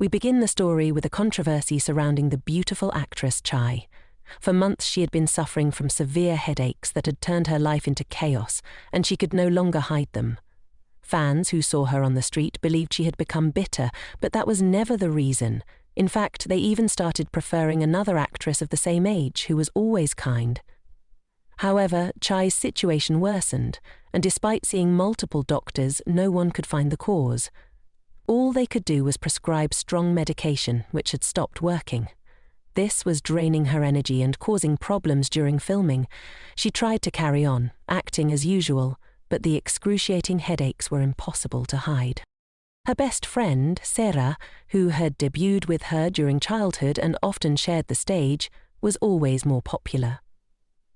We begin the story with a controversy surrounding the beautiful actress Chai. For months she had been suffering from severe headaches that had turned her life into chaos, and she could no longer hide them. Fans who saw her on the street believed she had become bitter, but that was never the reason. In fact, they even started preferring another actress of the same age who was always kind. However, Chai's situation worsened, and despite seeing multiple doctors, no one could find the cause. All they could do was prescribe strong medication, which had stopped working. This was draining her energy and causing problems during filming. She tried to carry on, acting as usual, but the excruciating headaches were impossible to hide. Her best friend, Sarah, who had debuted with her during childhood and often shared the stage, was always more popular.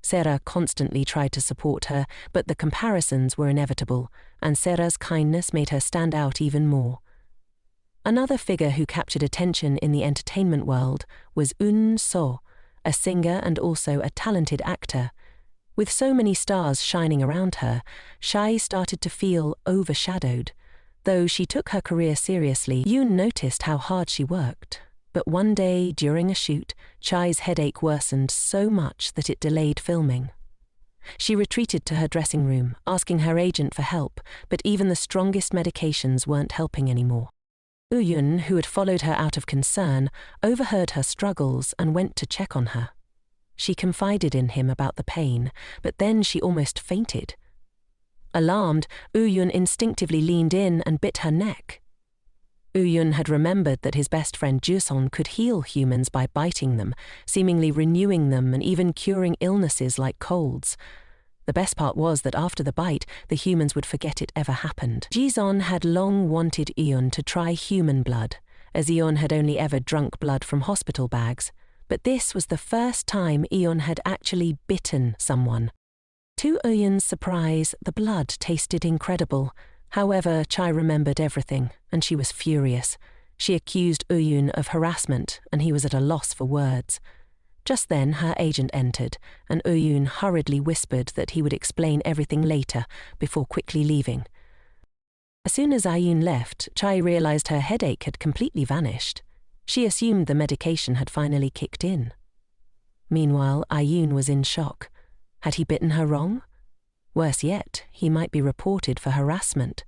Sarah constantly tried to support her, but the comparisons were inevitable, and Sarah's kindness made her stand out even more. Another figure who captured attention in the entertainment world was Eun So, a singer and also a talented actor. With so many stars shining around her, Chai started to feel overshadowed. Though she took her career seriously, Yoon noticed how hard she worked. But one day, during a shoot, Chai's headache worsened so much that it delayed filming. She retreated to her dressing room, asking her agent for help, but even the strongest medications weren't helping anymore. Yoon, who had followed her out of concern, overheard her struggles and went to check on her. She confided in him about the pain, but then she almost fainted. Alarmed, Yoon instinctively leaned in and bit her neck. Yoon had remembered that his best friend Juson could heal humans by biting them, seemingly renewing them and even curing illnesses like colds. The best part was that after the bite, the humans would forget it ever happened. Jisun had long wanted Eun to try human blood, as Eun had only ever drunk blood from hospital bags. But this was the first time Eun had actually bitten someone. To Eun's surprise, the blood tasted incredible. However, Chai remembered everything, and she was furious. She accused Eun of harassment, and he was at a loss for words. Just then, her agent entered, and Eun hurriedly whispered that he would explain everything later, before quickly leaving. As soon as Eun left, Chai realized her headache had completely vanished. She assumed the medication had finally kicked in. Meanwhile, Eun was in shock. Had he bitten her wrong? Worse yet, he might be reported for harassment.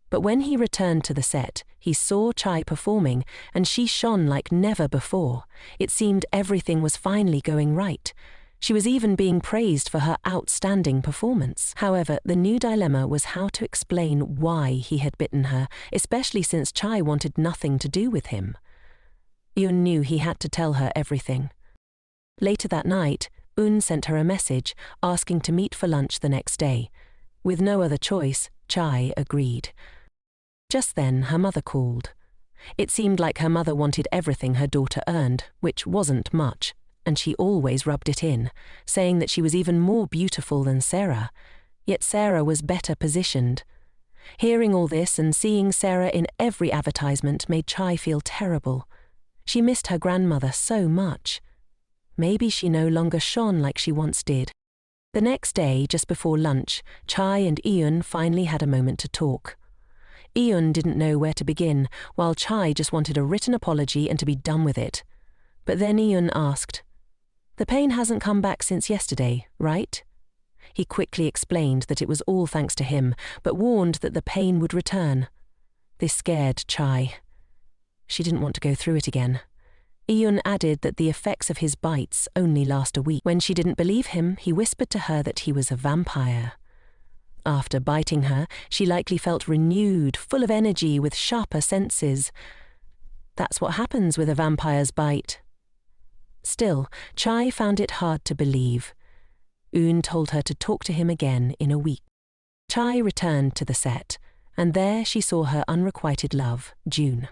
But when he returned to the set, he saw Chai performing, and she shone like never before. It seemed everything was finally going right. She was even being praised for her outstanding performance. However, the new dilemma was how to explain why he had bitten her, especially since Chai wanted nothing to do with him. Eun knew he had to tell her everything. Later that night, Eun sent her a message asking to meet for lunch the next day. With no other choice, Chai agreed. Just then, her mother called. It seemed like her mother wanted everything her daughter earned, which wasn't much, and she always rubbed it in, saying that she was even more beautiful than Sarah. Yet Sarah was better positioned. Hearing all this and seeing Sarah in every advertisement made Chai feel terrible. She missed her grandmother so much. Maybe she no longer shone like she once did. The next day, just before lunch, Chai and Eun finally had a moment to talk. Eun didn't know where to begin, while Chai just wanted a written apology and to be done with it. But then Eun asked, "The pain hasn't come back since yesterday, right?" He quickly explained that it was all thanks to him, but warned that the pain would return. This scared Chai. She didn't want to go through it again. Eun added that the effects of his bites only last a week. When she didn't believe him, he whispered to her that he was a vampire. After biting her, she likely felt renewed, full of energy, with sharper senses. That's what happens with a vampire's bite. Still, Chai found it hard to believe. Eun told her to talk to him again in a week. Chai returned to the set, and there she saw her unrequited love, June.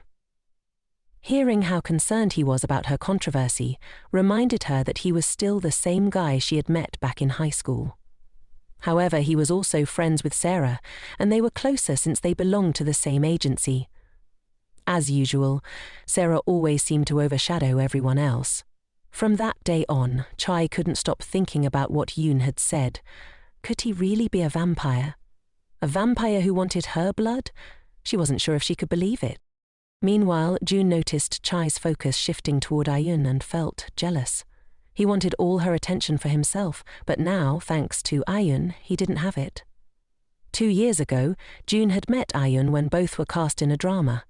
Hearing how concerned he was about her controversy reminded her that he was still the same guy she had met back in high school. However, he was also friends with Sarah, and they were closer since they belonged to the same agency. As usual, Sarah always seemed to overshadow everyone else. From that day on, Chai couldn't stop thinking about what Yoon had said. Could he really be a vampire? A vampire who wanted her blood? She wasn't sure if she could believe it. Meanwhile, June noticed Chai's focus shifting toward Ayun and felt jealous. He wanted all her attention for himself, but now, thanks to Ayun, he didn't have it. 2 years ago, June had met Ayun when both were cast in a drama.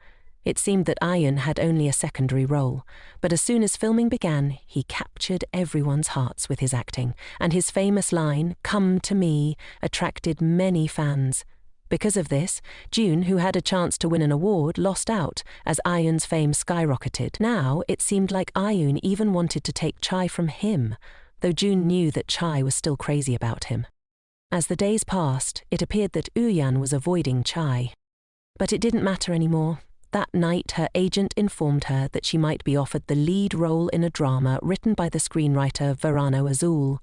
It seemed that Ayun had only a secondary role, but as soon as filming began, he captured everyone's hearts with his acting, and his famous line, "Come to me," attracted many fans. Because of this, June, who had a chance to win an award, lost out as Ayun's fame skyrocketed. Now, it seemed like Ayun even wanted to take Chai from him, though June knew that Chai was still crazy about him. As the days passed, it appeared that Uyan was avoiding Chai. But it didn't matter anymore. That night, her agent informed her that she might be offered the lead role in a drama written by the screenwriter Verano Azul.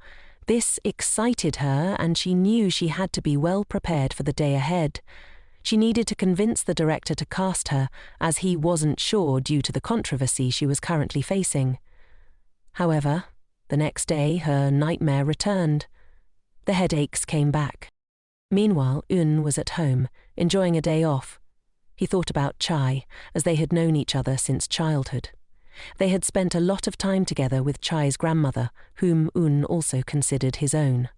This excited her, and she knew she had to be well prepared for the day ahead. She needed to convince the director to cast her, as he wasn't sure due to the controversy she was currently facing. However, the next day her nightmare returned. The headaches came back. Meanwhile, Un was at home, enjoying a day off. He thought about Chai, as they had known each other since childhood. They had spent a lot of time together with Chai's grandmother, whom Un also considered his own.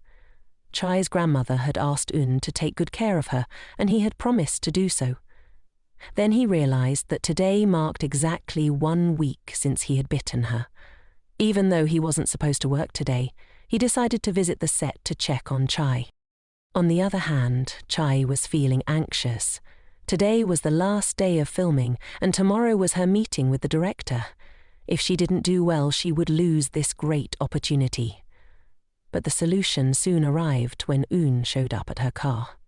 Chai's grandmother had asked Un to take good care of her, and he had promised to do so. Then he realized that today marked exactly 1 week since he had bitten her. Even though he wasn't supposed to work today, he decided to visit the set to check on Chai. On the other hand, Chai was feeling anxious. Today was the last day of filming, and tomorrow was her meeting with the director. If she didn't do well, she would lose this great opportunity. But the solution soon arrived when Un showed up at her car.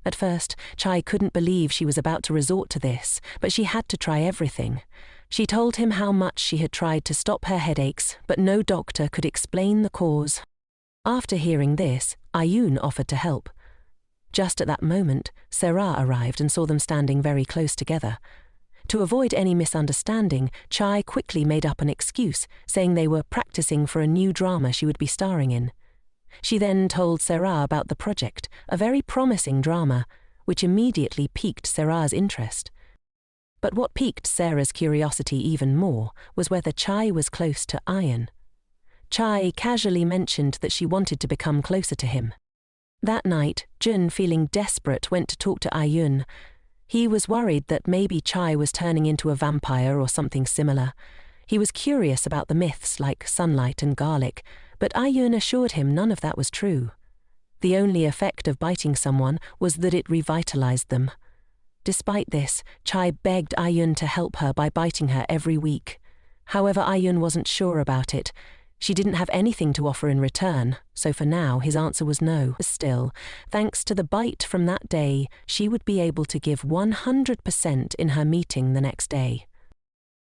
At first, Chai couldn't believe she was about to resort to this, but she had to try everything. She told him how much she had tried to stop her headaches, but no doctor could explain the cause. After hearing this, Ayun offered to help. Just at that moment, Sarah arrived and saw them standing very close together. To avoid any misunderstanding, Chai quickly made up an excuse, saying they were practicing for a new drama she would be starring in. She then told Sarah about the project, a very promising drama, which immediately piqued Sarah's interest. But what piqued Sarah's curiosity even more was whether Chai was close to Ayun. Chai casually mentioned that she wanted to become closer to him. That night, Jun, feeling desperate, went to talk to Ayun. He was worried that maybe Chai was turning into a vampire or something similar. He was curious about the myths like sunlight and garlic, but Ayun assured him none of that was true. The only effect of biting someone was that it revitalized them. Despite this, Chai begged Ayun to help her by biting her every week. However, Ayun wasn't sure about it. She didn't have anything to offer in return, so for now his answer was no. Still, thanks to the bite from that day, she would be able to give 100% in her meeting the next day.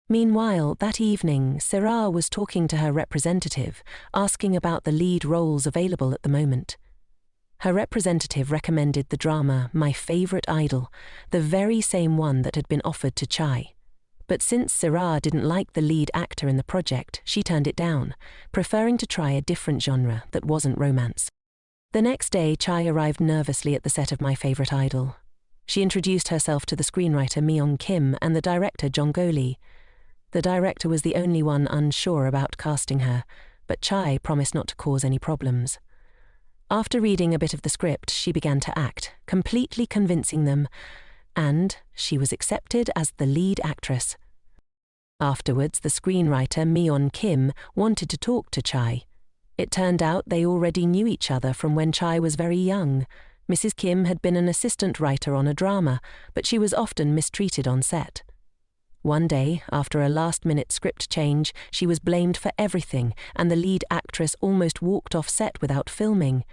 Meanwhile, that evening, Sarah was talking to her representative, asking about the lead roles available at the moment. Her representative recommended the drama My Favorite Idol, the very same one that had been offered to Chai. But since Sarah didn't like the lead actor in the project, she turned it down, preferring to try a different genre that wasn't romance. The next day, Chai arrived nervously at the set of My Favorite Idol. She introduced herself to the screenwriter Myung Kim and the director Jong Go Lee. The director was the only one unsure about casting her, but Chai promised not to cause any problems. After reading a bit of the script, she began to act, completely convincing them, and she was accepted as the lead actress. Afterwards, the screenwriter Myung Kim wanted to talk to Chai. It turned out they already knew each other from when Chai was very young. Mrs. Kim had been an assistant writer on a drama, but she was often mistreated on set. One day, after a last-minute script change, she was blamed for everything, and the lead actress almost walked off set without filming.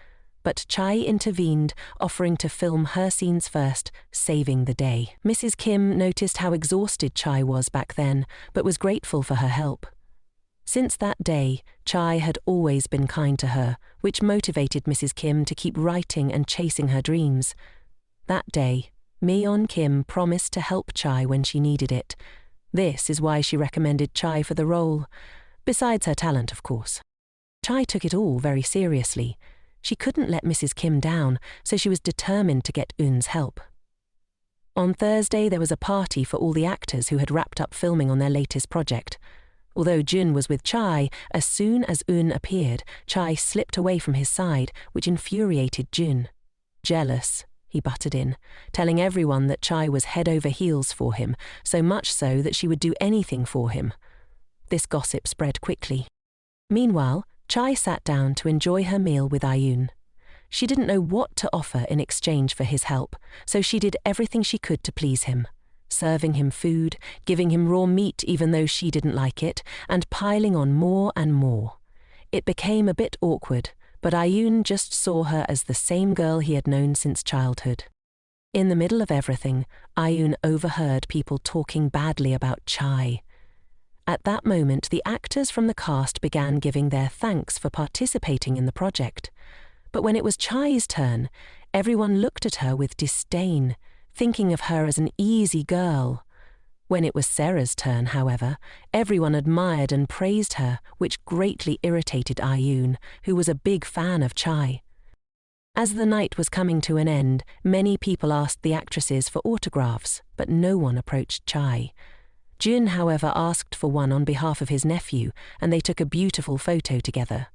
But Chai intervened, offering to film her scenes first, saving the day. Mrs. Kim noticed how exhausted Chai was back then, but was grateful for her help. Since that day, Chai had always been kind to her, which motivated Mrs. Kim to keep writing and chasing her dreams. That day, Myung Kim promised to help Chai when she needed it. This is why she recommended Chai for the role, besides her talent, of course. Chai took it all very seriously. She couldn't let Mrs. Kim down, so she was determined to get Un's help. On Thursday, there was a party for all the actors who had wrapped up filming on their latest project. Although Jun was with Chai, as soon as Eun appeared, Chai slipped away from his side, which infuriated Jun. Jealous, he butted in, telling everyone that Chai was head over heels for him, so much so that she would do anything for him. This gossip spread quickly. Meanwhile, Chai sat down to enjoy her meal with Ayun. She didn't know what to offer in exchange for his help, so she did everything she could to please him, serving him food, giving him raw meat even though she didn't like it, and piling on more and more. It became a bit awkward, but Ayun just saw her as the same girl he had known since childhood. In the middle of everything, Ayun overheard people talking badly about Chai. At that moment, the actors from the cast began giving their thanks for participating in the project. But when it was Chai's turn, everyone looked at her with disdain, thinking of her as an easy girl. When it was Sarah's turn, however, everyone admired and praised her, which greatly irritated Ayun, who was a big fan of Chai. As the night was coming to an end, many people asked the actresses for autographs, but no one approached Chai. Jun, however, asked for one on behalf of his nephew, and they took a beautiful photo together.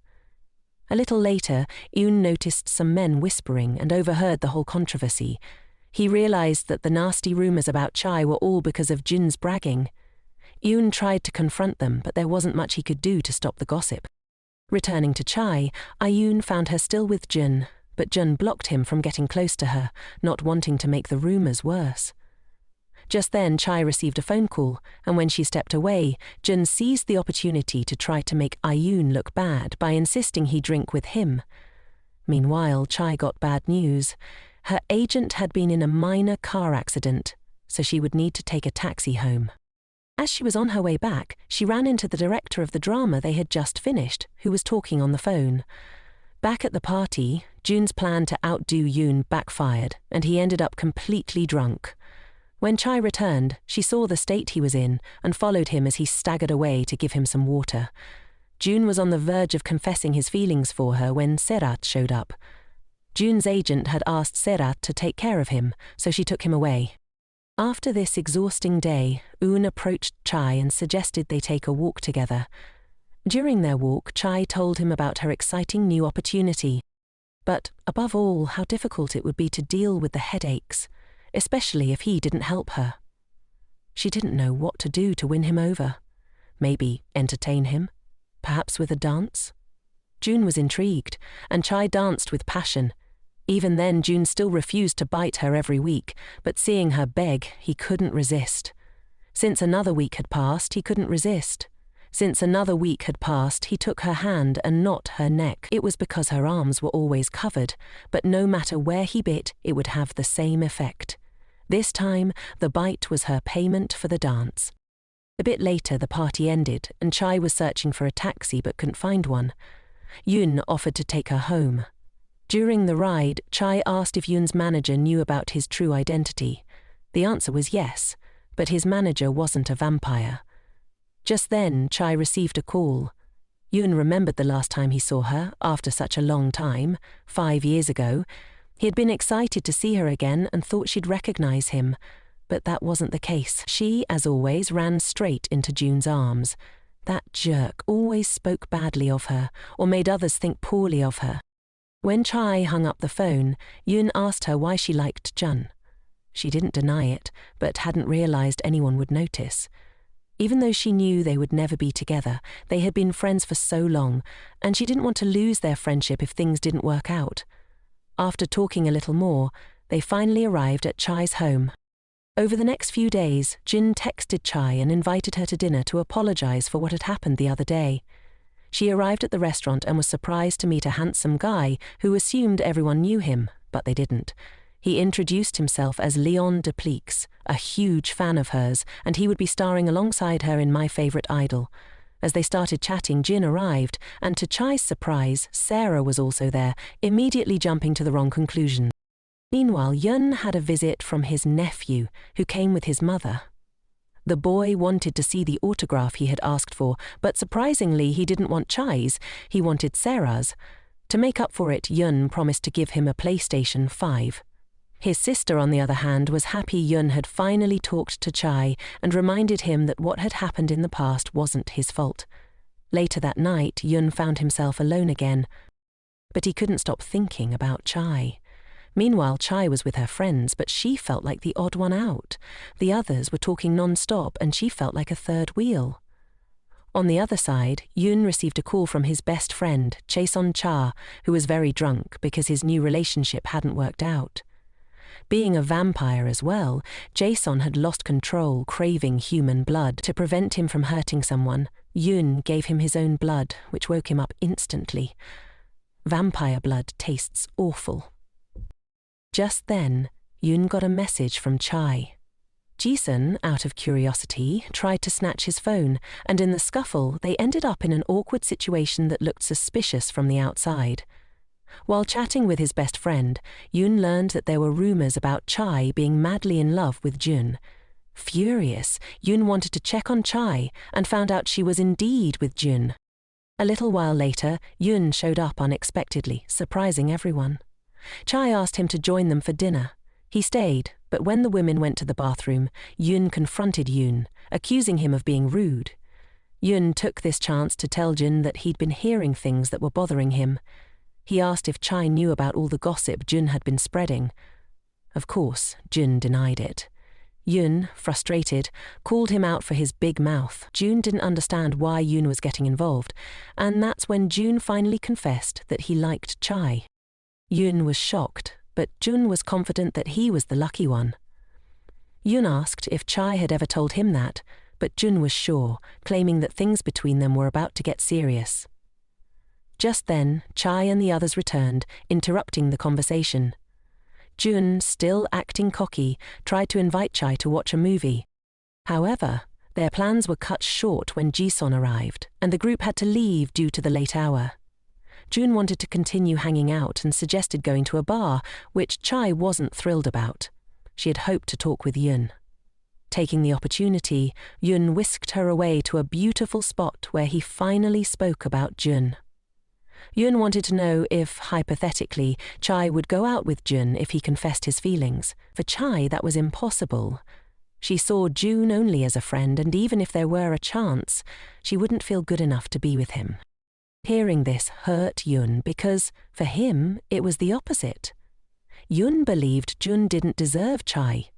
A little later, Eun noticed some men whispering and overheard the whole controversy. He realized that the nasty rumors about Chai were all because of Jun's bragging. Eun tried to confront them, but there wasn't much he could do to stop the gossip. Returning to Chai, Ayun found her still with Jun, but Jun blocked him from getting close to her, not wanting to make the rumors worse. Just then, Chai received a phone call, and when she stepped away, Jun seized the opportunity to try to make Ayun look bad by insisting he drink with him. Meanwhile, Chai got bad news. Her agent had been in a minor car accident, so she would need to take a taxi home. As she was on her way back, she ran into the director of the drama they had just finished, who was talking on the phone. Back at the party, Jun's plan to outdo Yoon backfired, and he ended up completely drunk. When Chai returned, she saw the state he was in and followed him as he staggered away to give him some water. Jun was on the verge of confessing his feelings for her when Serat showed up. Jun's agent had asked Serat to take care of him, so she took him away. After this exhausting day, Eun approached Chai and suggested they take a walk together. During their walk, Chai told him about her exciting new opportunity. But, above all, how difficult it would be to deal with the headaches, especially if he didn't help her. She didn't know what to do to win him over. Maybe entertain him? Perhaps with a dance? Jun was intrigued, and Chai danced with passion. Even then, Jun still refused to bite her every week, but seeing her beg, he couldn't resist. Since another week had passed, he couldn't resist. Since another week had passed, he took her hand and not her neck. It was because her arms were always covered, but no matter where he bit, it would have the same effect. This time, the bite was her payment for the dance. A bit later, the party ended, and Chai was searching for a taxi but couldn't find one. Yoon offered to take her home. During the ride, Chai asked if Yoon's manager knew about his true identity. The answer was yes, but his manager wasn't a vampire. Just then, Chai received a call. Yoon remembered the last time he saw her, after such a long time, 5 years ago. He had been excited to see her again and thought she'd recognize him, but that wasn't the case. She, as always, ran straight into Jun's arms. That jerk always spoke badly of her, or made others think poorly of her. When Chai hung up the phone, Yoon asked her why she liked Jun. She didn't deny it, but hadn't realized anyone would notice. Even though she knew they would never be together, they had been friends for so long, and she didn't want to lose their friendship if things didn't work out. After talking a little more, they finally arrived at Chai's home. Over the next few days, Jin texted Chai and invited her to dinner to apologize for what had happened the other day. She arrived at the restaurant and was surprised to meet a handsome guy who assumed everyone knew him, but they didn't. He introduced himself as Leon de Pleeks, a huge fan of hers, and he would be starring alongside her in My Favorite Idol. As they started chatting, Jin arrived, and to Chai's surprise, Sarah was also there, immediately jumping to the wrong conclusion. Meanwhile, Yun had a visit from his nephew, who came with his mother. The boy wanted to see the autograph he had asked for, but surprisingly he didn't want Chai's, he wanted Sarah's. To make up for it, Yun promised to give him a PlayStation 5. His sister, on the other hand, was happy Yun had finally talked to Chai and reminded him that what had happened in the past wasn't his fault. Later that night, Yun found himself alone again, but he couldn't stop thinking about Chai. Meanwhile, Chai was with her friends, but she felt like the odd one out. The others were talking non-stop, and she felt like a third wheel. On the other side, Yun received a call from his best friend, Chaeson Cha, who was very drunk because his new relationship hadn't worked out. Being a vampire as well, Jason had lost control, craving human blood. To prevent him from hurting someone, Yun gave him his own blood, which woke him up instantly. Vampire blood tastes awful. Just then, Yun got a message from Chai. Jason, out of curiosity, tried to snatch his phone, and in the scuffle, they ended up in an awkward situation that looked suspicious from the outside. While chatting with his best friend, Yun learned that there were rumors about Chai being madly in love with Jun. Furious, Yun wanted to check on Chai and found out she was indeed with Jun. A little while later, Yun showed up unexpectedly, surprising everyone. Chai asked him to join them for dinner. He stayed, but when the women went to the bathroom, Yun confronted Yun, accusing him of being rude. Yun took this chance to tell Jun that he'd been hearing things that were bothering him. He asked if Chai knew about all the gossip Jun had been spreading. Of course, Jun denied it. Yun, frustrated, called him out for his big mouth. Jun didn't understand why Yun was getting involved, and that's when Jun finally confessed that he liked Chai. Yun was shocked, but Jun was confident that he was the lucky one. Yun asked if Chai had ever told him that, but Jun was sure, claiming that things between them were about to get serious. Just then, Chai and the others returned, interrupting the conversation. Jun, still acting cocky, tried to invite Chai to watch a movie. However, their plans were cut short when Jason arrived, and the group had to leave due to the late hour. Jun wanted to continue hanging out and suggested going to a bar, which Chai wasn't thrilled about. She had hoped to talk with Yun. Taking the opportunity, Yun whisked her away to a beautiful spot where he finally spoke about Jun. Yun wanted to know if, hypothetically, Chai would go out with Jun if he confessed his feelings. For Chai, that was impossible. She saw Jun only as a friend, and even if there were a chance, she wouldn't feel good enough to be with him. Hearing this hurt Yun because, for him, it was the opposite. Yun believed Jun didn't deserve Chai.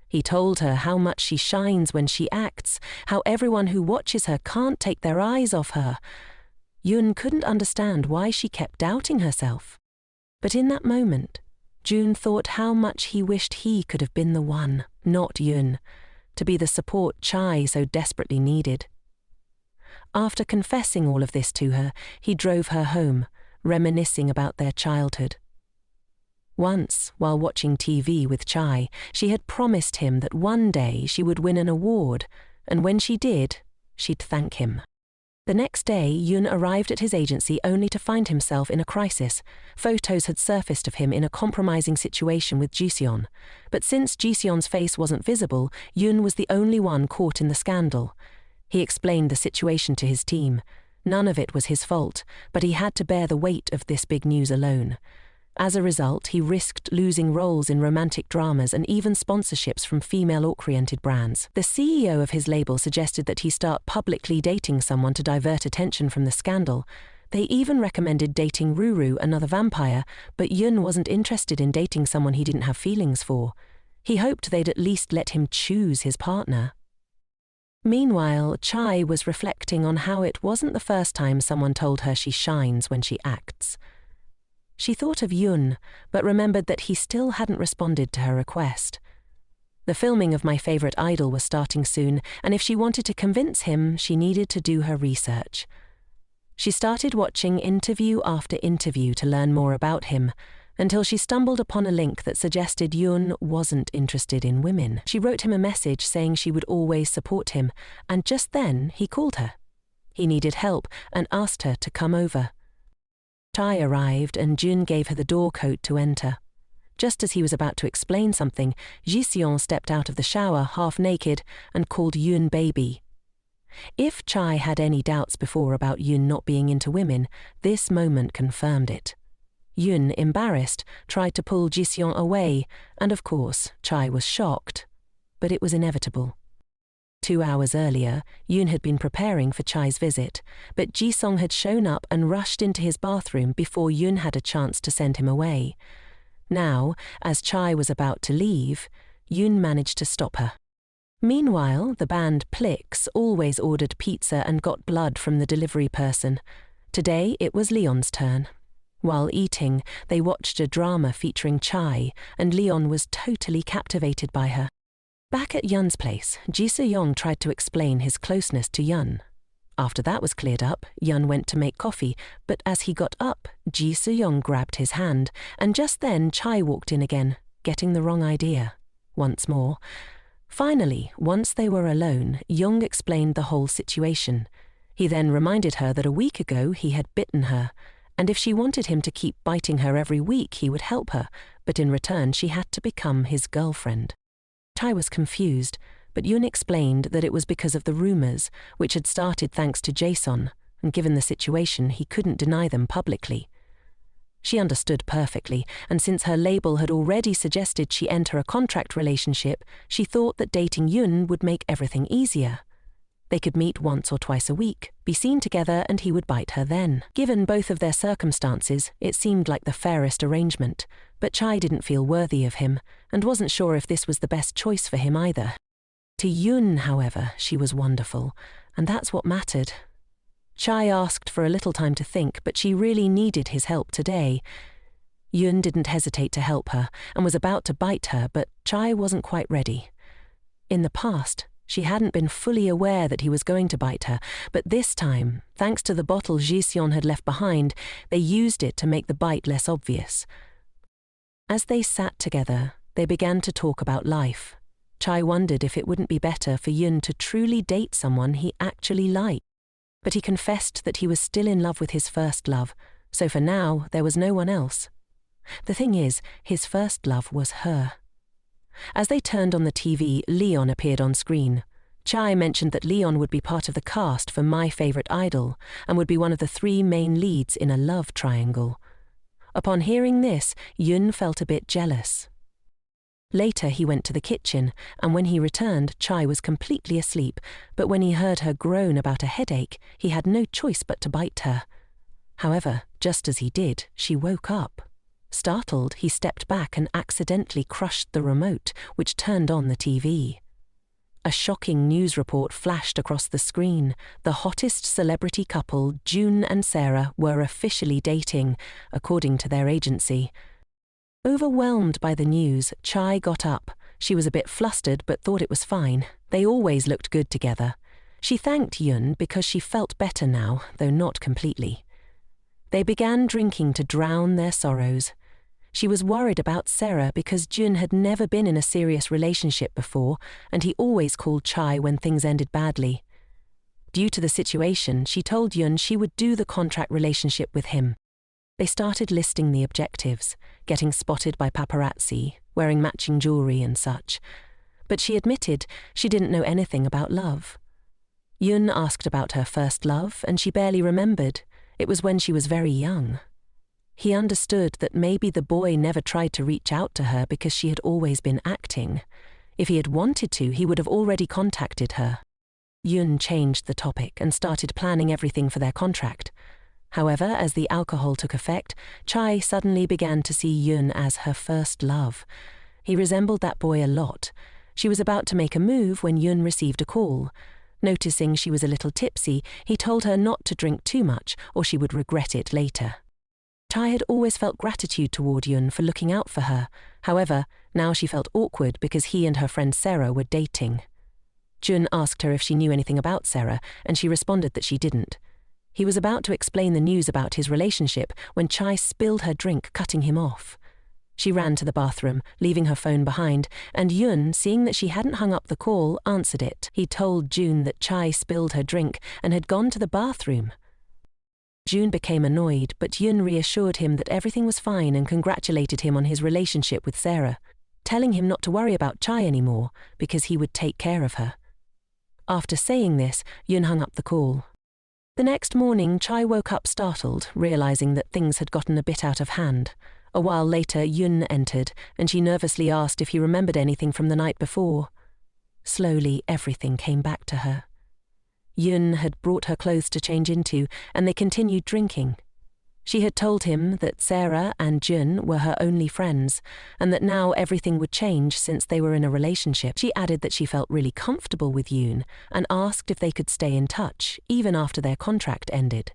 He told her how much she shines when she acts, how everyone who watches her can't take their eyes off her. Yun couldn't understand why she kept doubting herself. But in that moment, Jun thought how much he wished he could have been the one, not Yun, to be the support Chai so desperately needed. After confessing all of this to her, he drove her home, reminiscing about their childhood. Once, while watching TV with Chai, she had promised him that one day she would win an award, and when she did, she'd thank him. The next day, Yun arrived at his agency only to find himself in a crisis. Photos had surfaced of him in a compromising situation with Jiseon. But since Jiseon's face wasn't visible, Yun was the only one caught in the scandal. He explained the situation to his team. None of it was his fault, but he had to bear the weight of this big news alone. As a result, he risked losing roles in romantic dramas and even sponsorships from female-oriented brands. The CEO of his label suggested that he start publicly dating someone to divert attention from the scandal. They even recommended dating Ruru, another vampire, but Yun wasn't interested in dating someone he didn't have feelings for. He hoped they'd at least let him choose his partner. Meanwhile, Chai was reflecting on how it wasn't the first time someone told her she shines when she acts. She thought of Yun, but remembered that he still hadn't responded to her request. The filming of My Favorite Idol was starting soon, and if she wanted to convince him, she needed to do her research. She started watching interview after interview to learn more about him, until she stumbled upon a link that suggested Yun wasn't interested in women. She wrote him a message saying she would always support him, and just then he called her. He needed help and asked her to come over. Chai arrived and Jun gave her the door code to enter. Just as he was about to explain something, Jiseon stepped out of the shower half naked and called Yun baby. If Chai had any doubts before about Yun not being into women, this moment confirmed it. Yun, embarrassed, tried to pull Ji-seong away, and of course, Chai was shocked. But it was inevitable. 2 hours earlier, Yun had been preparing for Chai's visit, but Ji-seong had shown up and rushed into his bathroom before Yun had a chance to send him away. Now, as Chai was about to leave, Yun managed to stop her. Meanwhile, the band Plix always ordered pizza and got blood from the delivery person. Today, it was Leon's turn. While eating, they watched a drama featuring Chai, and Leon was totally captivated by her. Back at Yun's place, Ji-seong tried to explain his closeness to Yun. After that was cleared up, Yun went to make coffee, but as he got up, Ji-seong grabbed his hand, and just then Chai walked in again, getting the wrong idea. Once more. Finally, once they were alone, Young explained the whole situation. He then reminded her that a week ago he had bitten her, and if she wanted him to keep biting her every week, he would help her, but in return she had to become his girlfriend. Chai was confused, but Yun explained that it was because of the rumors, which had started thanks to Jason, and given the situation, he couldn't deny them publicly. She understood perfectly, and since her label had already suggested she enter a contract relationship, she thought that dating Yun would make everything easier. They could meet once or twice a week, be seen together, and he would bite her then. Given both of their circumstances, it seemed like the fairest arrangement, but Chai didn't feel worthy of him, and wasn't sure if this was the best choice for him either. To Yun, however, she was wonderful, and that's what mattered. Chai asked for a little time to think, but she really needed his help today. Yun didn't hesitate to help her, and was about to bite her, but Chai wasn't quite ready. In the past, she hadn't been fully aware that he was going to bite her, but this time, thanks to the bottle Ji-seong had left behind, they used it to make the bite less obvious. As they sat together, they began to talk about life. Chai wondered if it wouldn't be better for Yun to truly date someone he actually liked. But he confessed that he was still in love with his first love, so for now there was no one else. The thing is, his first love was her. As they turned on the TV, Leon appeared on screen. Chai mentioned that Leon would be part of the cast for My Favorite Idol and would be one of the 3 main leads in a love triangle. Upon hearing this, Yun felt a bit jealous. Later he went to the kitchen, and when he returned, Chai was completely asleep, but when he heard her groan about a headache, he had no choice but to bite her. However, just as he did, she woke up. Startled, he stepped back and accidentally crushed the remote, which turned on the TV. A shocking news report flashed across the screen. The hottest celebrity couple, June and Sarah, were officially dating, according to their agency. Overwhelmed by the news, Chai got up. She was a bit flustered but thought it was fine. They always looked good together. She thanked Yun because she felt better now, though not completely. They began drinking to drown their sorrows. She was worried about Sarah because Jun had never been in a serious relationship before, and he always called Chai when things ended badly. Due to the situation, she told Yun she would do the contract relationship with him. They started listing the objectives, getting spotted by paparazzi, wearing matching jewelry and such. But she admitted she didn't know anything about love. Yun asked about her first love, and she barely remembered. It was when she was very young. He understood that maybe the boy never tried to reach out to her because she had always been acting. If he had wanted to, he would have already contacted her. Yun changed the topic and started planning everything for their contract. However, as the alcohol took effect, Chai suddenly began to see Yun as her first love. He resembled that boy a lot. She was about to make a move when Yun received a call. Noticing she was a little tipsy, he told her not to drink too much or she would regret it later. Chai had always felt gratitude toward Yun for looking out for her. However, now she felt awkward because he and her friend Sarah were dating. Jun asked her if she knew anything about Sarah, and she responded that she didn't. He was about to explain the news about his relationship when Chai spilled her drink, cutting him off. She ran to the bathroom, leaving her phone behind, and Yun, seeing that she hadn't hung up the call, answered it. He told June that Chai spilled her drink and had gone to the bathroom. June became annoyed, but Yun reassured him that everything was fine and congratulated him on his relationship with Sarah, telling him not to worry about Chai anymore because he would take care of her. After saying this, Yun hung up the call. The next morning, Chai woke up startled, realizing that things had gotten a bit out of hand. A while later, Yun entered, and she nervously asked if he remembered anything from the night before. Slowly, everything came back to her. Yun had brought her clothes to change into, and they continued drinking. She had told him that Sarah and Jun were her only friends, and that now everything would change since they were in a relationship. She added that she felt really comfortable with Yoon and asked if they could stay in touch, even after their contract ended.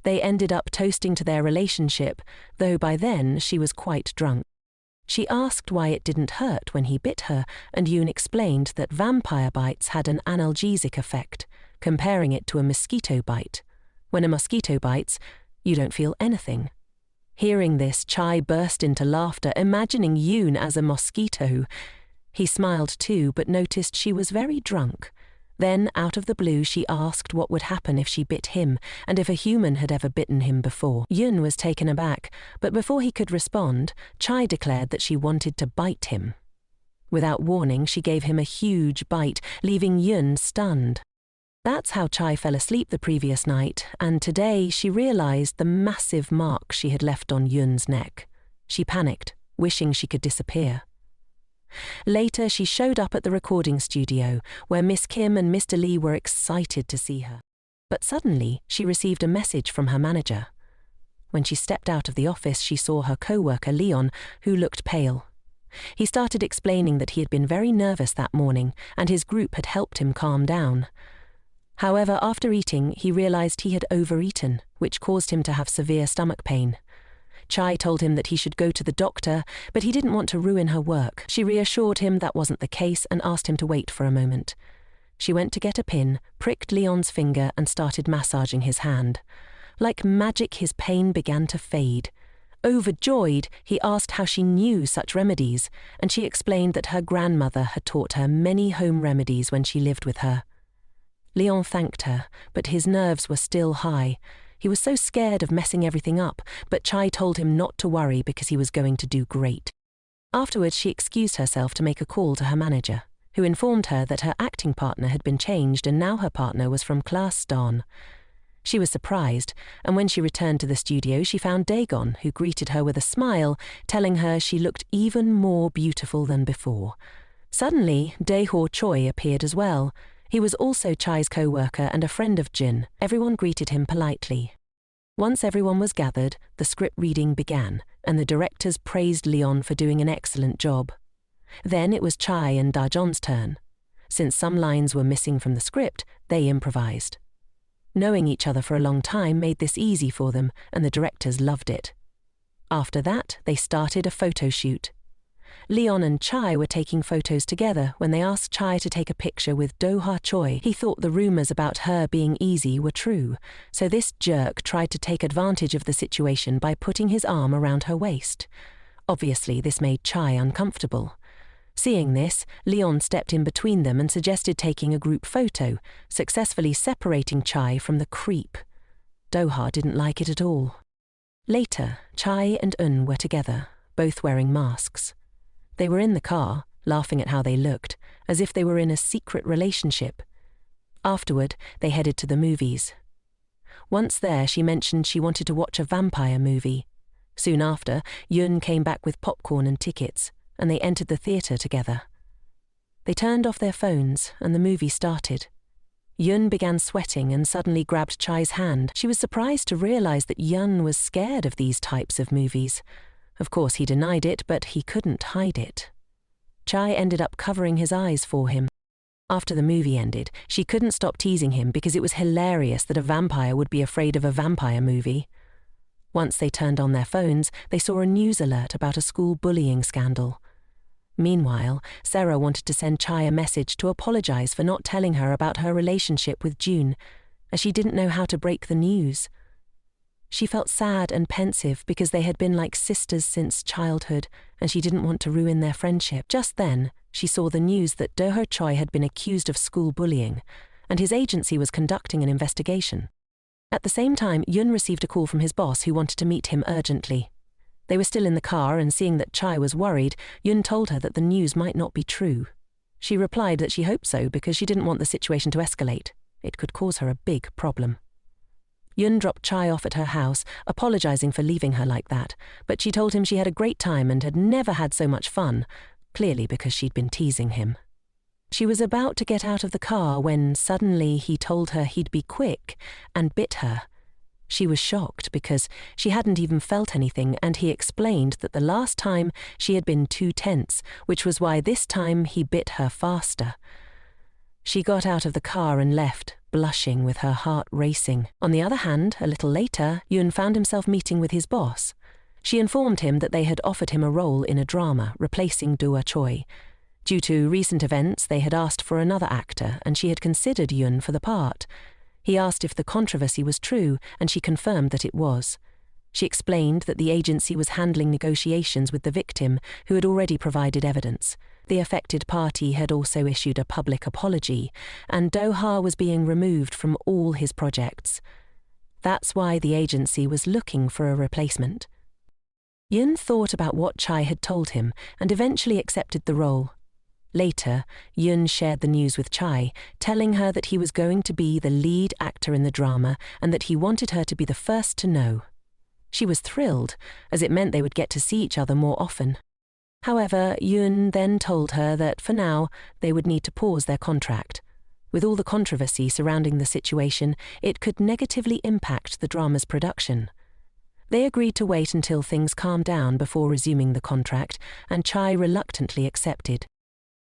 They ended up toasting to their relationship, though by then she was quite drunk. She asked why it didn't hurt when he bit her, and Yoon explained that vampire bites had an analgesic effect, comparing it to a mosquito bite. When a mosquito bites, you don't feel anything. Hearing this, Chai burst into laughter, imagining Yoon as a mosquito. He smiled too, but noticed she was very drunk. Then, out of the blue, she asked what would happen if she bit him, and if a human had ever bitten him before. Yoon was taken aback, but before he could respond, Chai declared that she wanted to bite him. Without warning, she gave him a huge bite, leaving Yoon stunned. That's how Chai fell asleep the previous night, and today she realized the massive mark she had left on Yoon's neck. She panicked, wishing she could disappear. Later, she showed up at the recording studio, where Miss Kim and Mr. Lee were excited to see her. But suddenly, she received a message from her manager. When she stepped out of the office, she saw her co-worker Leon, who looked pale. He started explaining that he had been very nervous that morning, and his group had helped him calm down. However, after eating, he realized he had overeaten, which caused him to have severe stomach pain. Chai told him that he should go to the doctor, but he didn't want to ruin her work. She reassured him that wasn't the case and asked him to wait for a moment. She went to get a pin, pricked Leon's finger and started massaging his hand. Like magic, his pain began to fade. Overjoyed, he asked how she knew such remedies, and she explained that her grandmother had taught her many home remedies when she lived with her. Leon thanked her, but his nerves were still high. He was so scared of messing everything up, but Chai told him not to worry because he was going to do great. Afterwards, she excused herself to make a call to her manager, who informed her that her acting partner had been changed and now her partner was from class Don. She was surprised, and when she returned to the studio, she found Dagon, who greeted her with a smile, telling her she looked even more beautiful than before. Suddenly, Dae-ho Choi appeared as well. He was also Chai's co-worker and a friend of Jin. Everyone greeted him politely. Once everyone was gathered, the script reading began, and the directors praised Leon for doing an excellent job. Then it was Chai and Da-jon's turn. Since some lines were missing from the script, they improvised. Knowing each other for a long time made this easy for them, and the directors loved it. After that, they started a photo shoot. Leon and Chai were taking photos together when they asked Chai to take a picture with Do-ha Choi. He thought the rumors about her being easy were true, so this jerk tried to take advantage of the situation by putting his arm around her waist. Obviously, this made Chai uncomfortable. Seeing this, Leon stepped in between them and suggested taking a group photo, successfully separating Chai from the creep. Do-ha didn't like it at all. Later, Chai and Eun were together, both wearing masks. They were in the car, laughing at how they looked, as if they were in a secret relationship. Afterward, they headed to the movies. Once there, she mentioned she wanted to watch a vampire movie. Soon after, Yoon came back with popcorn and tickets, and they entered the theatre together. They turned off their phones, and the movie started. Yoon began sweating and suddenly grabbed Chai's hand. She was surprised to realize that Yoon was scared of these types of movies. Of course, he denied it, but he couldn't hide it. Chai ended up covering his eyes for him. After the movie ended, she couldn't stop teasing him because it was hilarious that a vampire would be afraid of a vampire movie. Once they turned on their phones, they saw a news alert about a school bullying scandal. Meanwhile, Sarah wanted to send Chai a message to apologize for not telling her about her relationship with June, as she didn't know how to break the news. She felt sad and pensive because they had been like sisters since childhood, and she didn't want to ruin their friendship. Just then, she saw the news that Do-ho Choi had been accused of school bullying, and his agency was conducting an investigation. At the same time, Yoon received a call from his boss who wanted to meet him urgently. They were still in the car, and seeing that Chai was worried, Yoon told her that the news might not be true. She replied that she hoped so because she didn't want the situation to escalate. It could cause her a big problem. Yun dropped Chai off at her house, apologizing for leaving her like that, but she told him she had a great time and had never had so much fun, clearly because she'd been teasing him. She was about to get out of the car when suddenly he told her he'd be quick and bit her. She was shocked because she hadn't even felt anything, and he explained that the last time she had been too tense, which was why this time he bit her faster. She got out of the car and left, blushing with her heart racing. On the other hand, a little later, Yun found himself meeting with his boss. She informed him that they had offered him a role in a drama, replacing Dua Choi. Due to recent events, they had asked for another actor, and she had considered Yun for the part. He asked if the controversy was true, and she confirmed that it was. She explained that the agency was handling negotiations with the victim, who had already provided evidence. The affected party had also issued a public apology, and Do-ha was being removed from all his projects. That's why the agency was looking for a replacement. Yun thought about what Chai had told him and eventually accepted the role. Later, Yun shared the news with Chai, telling her that he was going to be the lead actor in the drama and that he wanted her to be the first to know. She was thrilled, as it meant they would get to see each other more often. However, Yun then told her that for now they would need to pause their contract. With all the controversy surrounding the situation, it could negatively impact the drama's production. They agreed to wait until things calmed down before resuming the contract, and Chai reluctantly accepted.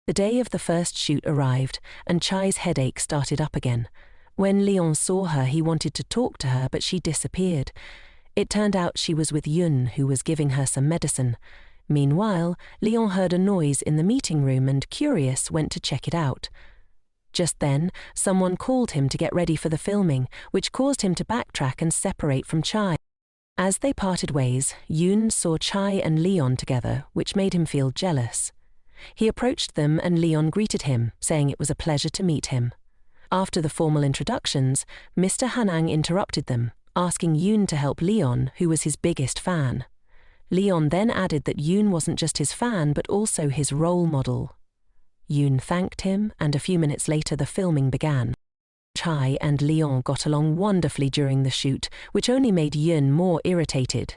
The day of the first shoot arrived, and Chai's headache started up again. When Leon saw her, he wanted to talk to her, but she disappeared. It turned out she was with Yun, who was giving her some medicine. Meanwhile, Leon heard a noise in the meeting room and, curious, went to check it out. Just then, someone called him to get ready for the filming, which caused him to backtrack and separate from Chai. As they parted ways, Yun saw Chai and Leon together, which made him feel jealous. He approached them and Leon greeted him, saying it was a pleasure to meet him. After the formal introductions, Mr. Hanang interrupted them, asking Yun to help Leon, who was his biggest fan. Leon then added that Yun wasn't just his fan but also his role model. Yun thanked him, and a few minutes later the filming began. Chai and Leon got along wonderfully during the shoot, which only made Yun more irritated.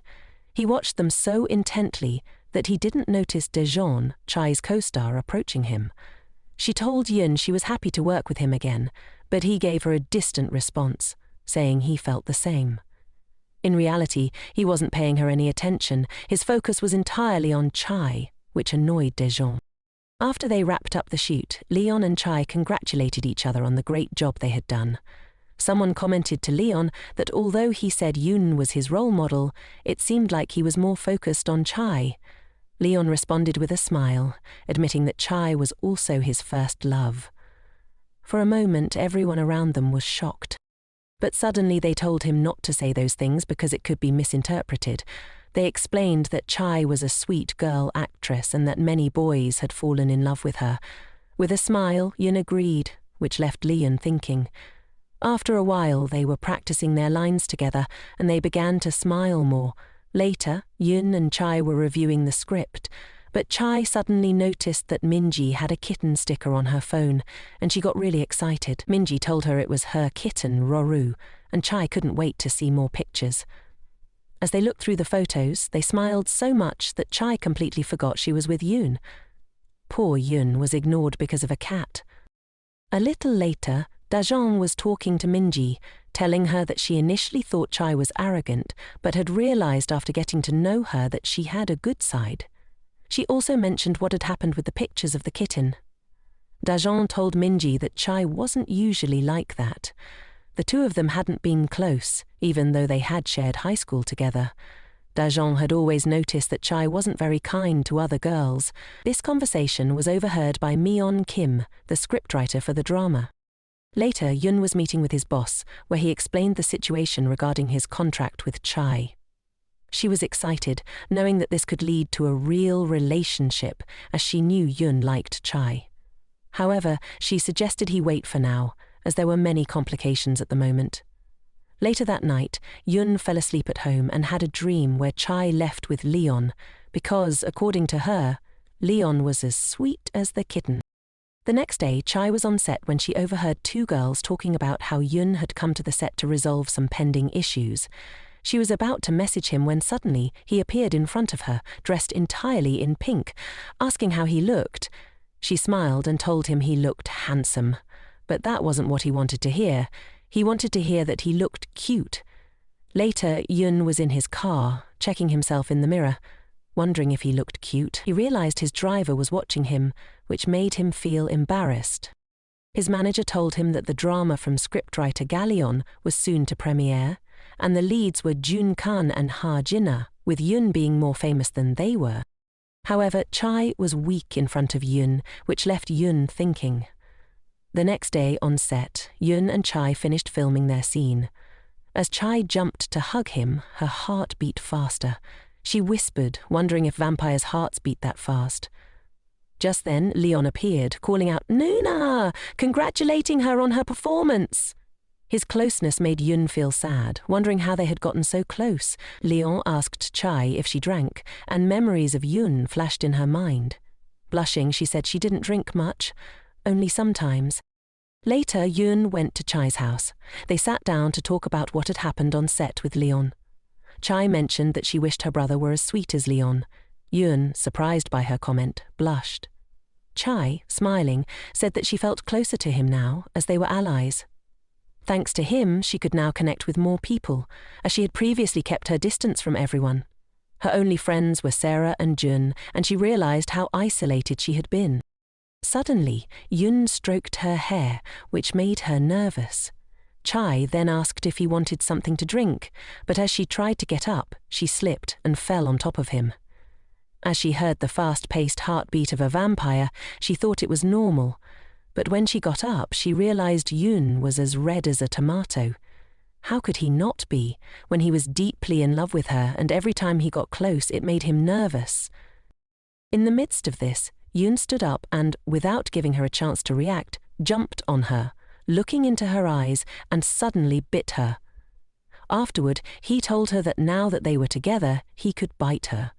He watched them so intently that he didn't notice Daejeon, Chai's co-star, approaching him. She told Yun she was happy to work with him again, but he gave her a distant response, saying he felt the same. In reality, he wasn't paying her any attention. His focus was entirely on Chai, which annoyed Daejeon. After they wrapped up the shoot, Leon and Chai congratulated each other on the great job they had done. Someone commented to Leon that although he said Yun was his role model, it seemed like he was more focused on Chai. Leon responded with a smile, admitting that Chai was also his first love. For a moment, everyone around them was shocked. But suddenly they told him not to say those things because it could be misinterpreted. They explained that Chai was a sweet girl actress and that many boys had fallen in love with her. With a smile, Yun agreed, which left Leon thinking. After a while, they were practicing their lines together and they began to smile more. Later, Yun and Chai were reviewing the script, but Chai suddenly noticed that Minji had a kitten sticker on her phone, and she got really excited. Minji told her it was her kitten, Roru, and Chai couldn't wait to see more pictures. As they looked through the photos, they smiled so much that Chai completely forgot she was with Yun. Poor Yun was ignored because of a cat. A little later, Daejeon was talking to Minji, telling her that she initially thought Chai was arrogant, but had realized after getting to know her that she had a good side. She also mentioned what had happened with the pictures of the kitten. Daejeon told Minji that Chai wasn't usually like that. The two of them hadn't been close, even though they had shared high school together. Daejeon had always noticed that Chai wasn't very kind to other girls. This conversation was overheard by Mion Kim, the scriptwriter for the drama. Later, Yun was meeting with his boss, where he explained the situation regarding his contract with Chai. She was excited, knowing that this could lead to a real relationship, as she knew Yun liked Chai. However, she suggested he wait for now, as there were many complications at the moment. Later that night, Yun fell asleep at home and had a dream where Chai left with Leon, because, according to her, Leon was as sweet as the kitten. The next day, Chai was on set when she overheard two girls talking about how Yun had come to the set to resolve some pending issues. She was about to message him when suddenly he appeared in front of her, dressed entirely in pink, asking how he looked. She smiled and told him he looked handsome. But that wasn't what he wanted to hear. He wanted to hear that he looked cute. Later, Yun was in his car, checking himself in the mirror, wondering if he looked cute. He realized his driver was watching him, which made him feel embarrassed. His manager told him that the drama from scriptwriter Galleon was soon to premiere, and the leads were Jun Kan and Ha Jinna, with Yun being more famous than they were. However, Chai was weak in front of Yun, which left Yun thinking. The next day on set, Yun and Chai finished filming their scene. As Chai jumped to hug him, her heart beat faster. She whispered, wondering if vampires' hearts beat that fast. Just then, Leon appeared, calling out, "Nuna!" congratulating her on her performance. His closeness made Yun feel sad, wondering how they had gotten so close. Leon asked Chai if she drank, and memories of Yun flashed in her mind. Blushing, she said she didn't drink much, only sometimes. Later, Yun went to Chai's house. They sat down to talk about what had happened on set with Leon. Chai mentioned that she wished her brother were as sweet as Leon. Yun, surprised by her comment, blushed. Chai, smiling, said that she felt closer to him now, as they were allies. Thanks to him, she could now connect with more people, as she had previously kept her distance from everyone. Her only friends were Sarah and Jun, and she realized how isolated she had been. Suddenly, Yun stroked her hair, which made her nervous. Chai then asked if he wanted something to drink, but as she tried to get up, she slipped and fell on top of him. As she heard the fast-paced heartbeat of a vampire, she thought it was normal, but when she got up, she realized Yun was as red as a tomato. How could he not be, when he was deeply in love with her, and every time he got close, it made him nervous? In the midst of this, Yun stood up and, without giving her a chance to react, jumped on her, looking into her eyes, and suddenly bit her. Afterward, he told her that now that they were together, he could bite her.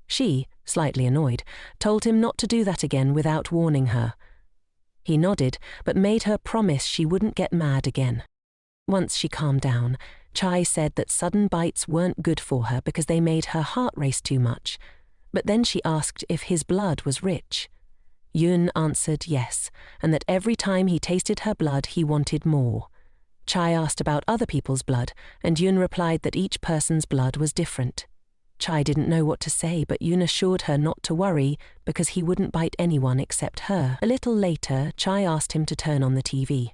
She, slightly annoyed, told him not to do that again without warning her. He nodded, but made her promise she wouldn't get mad again. Once she calmed down, Chai said that sudden bites weren't good for her because they made her heart race too much. But then she asked if his blood was rich. Yun answered yes, and that every time he tasted her blood he wanted more. Chai asked about other people's blood, and Yun replied that each person's blood was different. Chai didn't know what to say, but Yun assured her not to worry because he wouldn't bite anyone except her. A little later, Chai asked him to turn on the TV.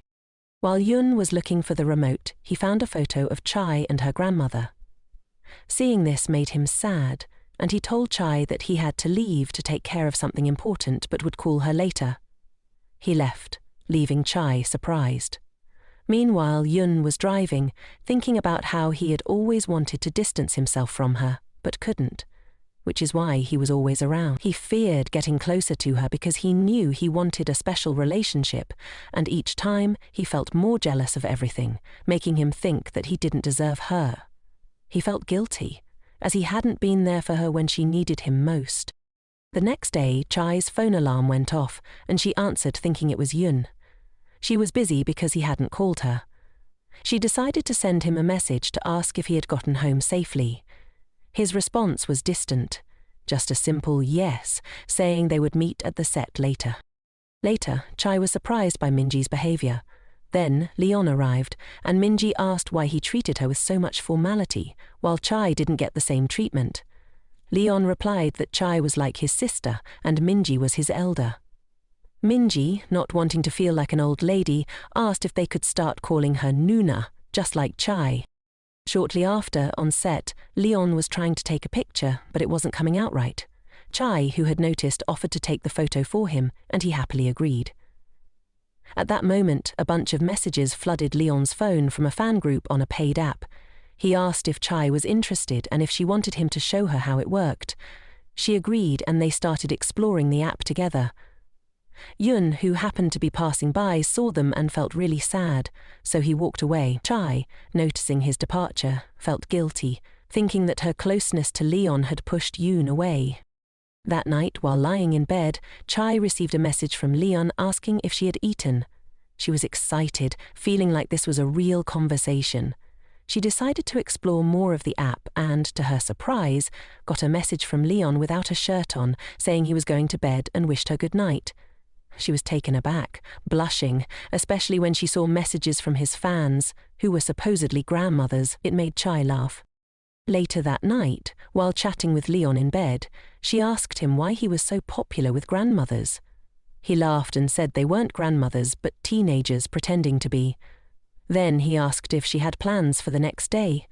While Yun was looking for the remote, he found a photo of Chai and her grandmother. Seeing this made him sad, and he told Chai that he had to leave to take care of something important but would call her later. He left, leaving Chai surprised. Meanwhile, Yun was driving, thinking about how he had always wanted to distance himself from her, but couldn't, which is why he was always around. He feared getting closer to her because he knew he wanted a special relationship, and each time he felt more jealous of everything, making him think that he didn't deserve her. He felt guilty, as he hadn't been there for her when she needed him most. The next day, Chai's phone alarm went off, and she answered thinking it was Yun. She was busy because he hadn't called her. She decided to send him a message to ask if he had gotten home safely. His response was distant, just a simple yes, saying they would meet at the set later. Later, Chai was surprised by Minji's behavior. Then Leon arrived, and Minji asked why he treated her with so much formality, while Chai didn't get the same treatment. Leon replied that Chai was like his sister, and Minji was his elder. Minji, not wanting to feel like an old lady, asked if they could start calling her Nuna, just like Chai. Shortly after, on set, Leon was trying to take a picture, but it wasn't coming out right. Chai, who had noticed, offered to take the photo for him, and he happily agreed. At that moment, a bunch of messages flooded Leon's phone from a fan group on a paid app. He asked if Chai was interested and if she wanted him to show her how it worked. She agreed, and they started exploring the app together. Yun, who happened to be passing by, saw them and felt really sad, so he walked away. Chai, noticing his departure, felt guilty, thinking that her closeness to Leon had pushed Yun away. That night, while lying in bed, Chai received a message from Leon asking if she had eaten. She was excited, feeling like this was a real conversation. She decided to explore more of the app and, to her surprise, got a message from Leon without a shirt on, saying he was going to bed and wished her good night. She was taken aback, blushing, especially when she saw messages from his fans, who were supposedly grandmothers. It made Chai laugh. Later that night, while chatting with Leon in bed, she asked him why he was so popular with grandmothers. He laughed and said they weren't grandmothers but teenagers pretending to be. Then he asked if she had plans for the next day.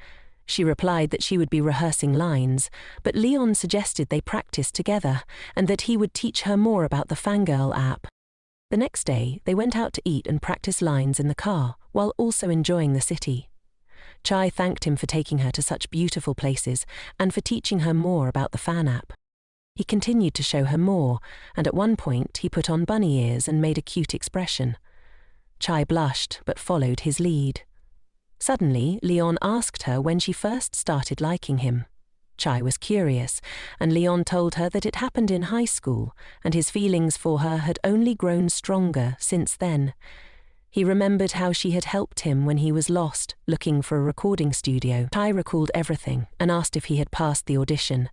She replied that she would be rehearsing lines, but Leon suggested they practice together and that he would teach her more about the Fangirl app. The next day, they went out to eat and practice lines in the car, while also enjoying the city. Chai thanked him for taking her to such beautiful places and for teaching her more about the fan app. He continued to show her more, and at one point he put on bunny ears and made a cute expression. Chai blushed but followed his lead. Suddenly, Leon asked her when she first started liking him. Chai was curious, and Leon told her that it happened in high school, and his feelings for her had only grown stronger since then. He remembered how she had helped him when he was lost, looking for a recording studio. Chai recalled everything and asked if he had passed the audition.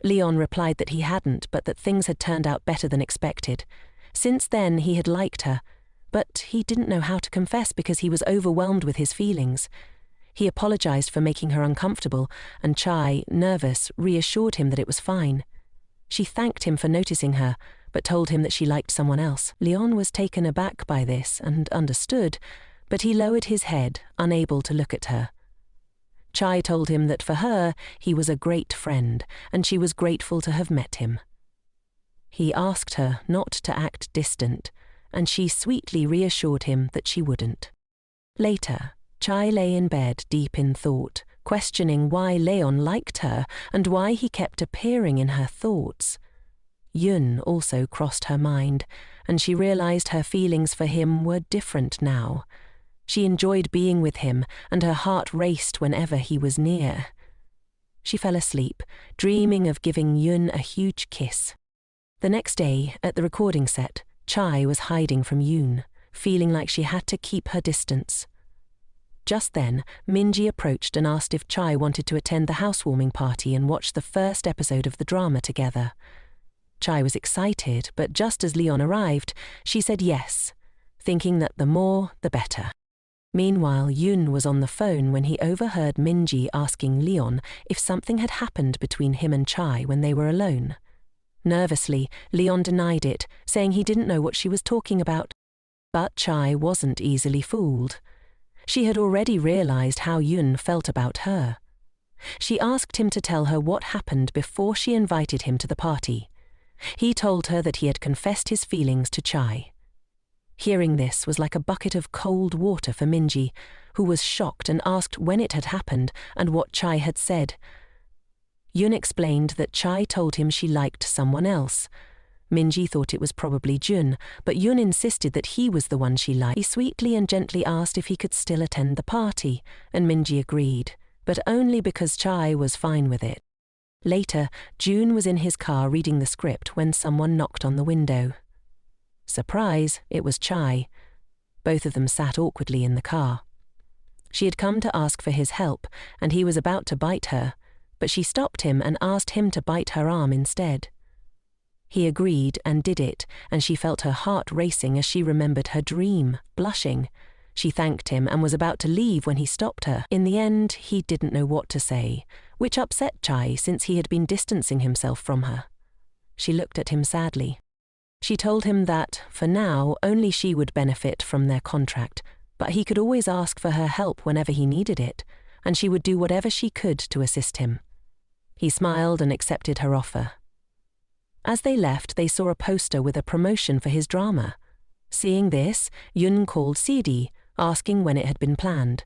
Leon replied that he hadn't, but that things had turned out better than expected. Since then, he had liked her, but he didn't know how to confess because he was overwhelmed with his feelings. He apologized for making her uncomfortable, and Chai, nervous, reassured him that it was fine. She thanked him for noticing her, but told him that she liked someone else. Leon was taken aback by this and understood, but he lowered his head, unable to look at her. Chai told him that for her, he was a great friend, and she was grateful to have met him. He asked her not to act distant, and she sweetly reassured him that she wouldn't. Later, Chai lay in bed deep in thought, questioning why Leon liked her and why he kept appearing in her thoughts. Yun also crossed her mind, and she realized her feelings for him were different now. She enjoyed being with him, and her heart raced whenever he was near. She fell asleep, dreaming of giving Yun a huge kiss. The next day, at the recording set, Chai was hiding from Yun, feeling like she had to keep her distance. Just then, Minji approached and asked if Chai wanted to attend the housewarming party and watch the first episode of the drama together. Chai was excited, but just as Leon arrived, she said yes, thinking that the more, the better. Meanwhile, Yun was on the phone when he overheard Minji asking Leon if something had happened between him and Chai when they were alone. Nervously, Leon denied it, saying he didn't know what she was talking about. But Chai wasn't easily fooled. She had already realized how Yun felt about her. She asked him to tell her what happened before she invited him to the party. He told her that he had confessed his feelings to Chai. Hearing this was like a bucket of cold water for Minji, who was shocked and asked when it had happened and what Chai had said. Yun explained that Chai told him she liked someone else. Minji thought it was probably Jun, but Yun insisted that he was the one she liked. He sweetly and gently asked if he could still attend the party, and Minji agreed, but only because Chai was fine with it. Later, June was in his car reading the script when someone knocked on the window. Surprise, it was Chai. Both of them sat awkwardly in the car. She had come to ask for his help, and he was about to bite her, but she stopped him and asked him to bite her arm instead. He agreed and did it, and she felt her heart racing as she remembered her dream, blushing. She thanked him and was about to leave when he stopped her. In the end, he didn't know what to say, which upset Chai since he had been distancing himself from her. She looked at him sadly. She told him that, for now, only she would benefit from their contract, but he could always ask for her help whenever he needed it, and she would do whatever she could to assist him. He smiled and accepted her offer. As they left, they saw a poster with a promotion for his drama. Seeing this, Yun called Sidi, asking when it had been planned.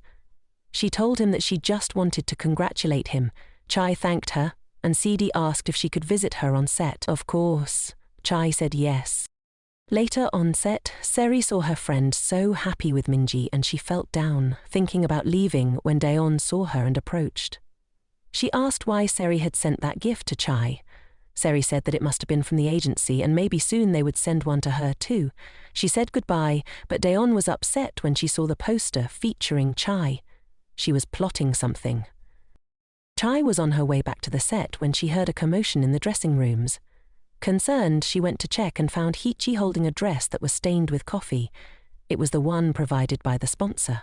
She told him that she just wanted to congratulate him. Chai thanked her, and Sidi asked if she could visit her on set. Of course, Chai said yes. Later on set, Seri saw her friend so happy with Minji and she felt down, thinking about leaving when Daeon saw her and approached. She asked why Seri had sent that gift to Chai. Seri said that it must have been from the agency and maybe soon they would send one to her too. She said goodbye, but Daeon was upset when she saw the poster featuring Chai. She was plotting something. Chai was on her way back to the set when she heard a commotion in the dressing rooms. Concerned, she went to check and found Hichi holding a dress that was stained with coffee. It was the one provided by the sponsor.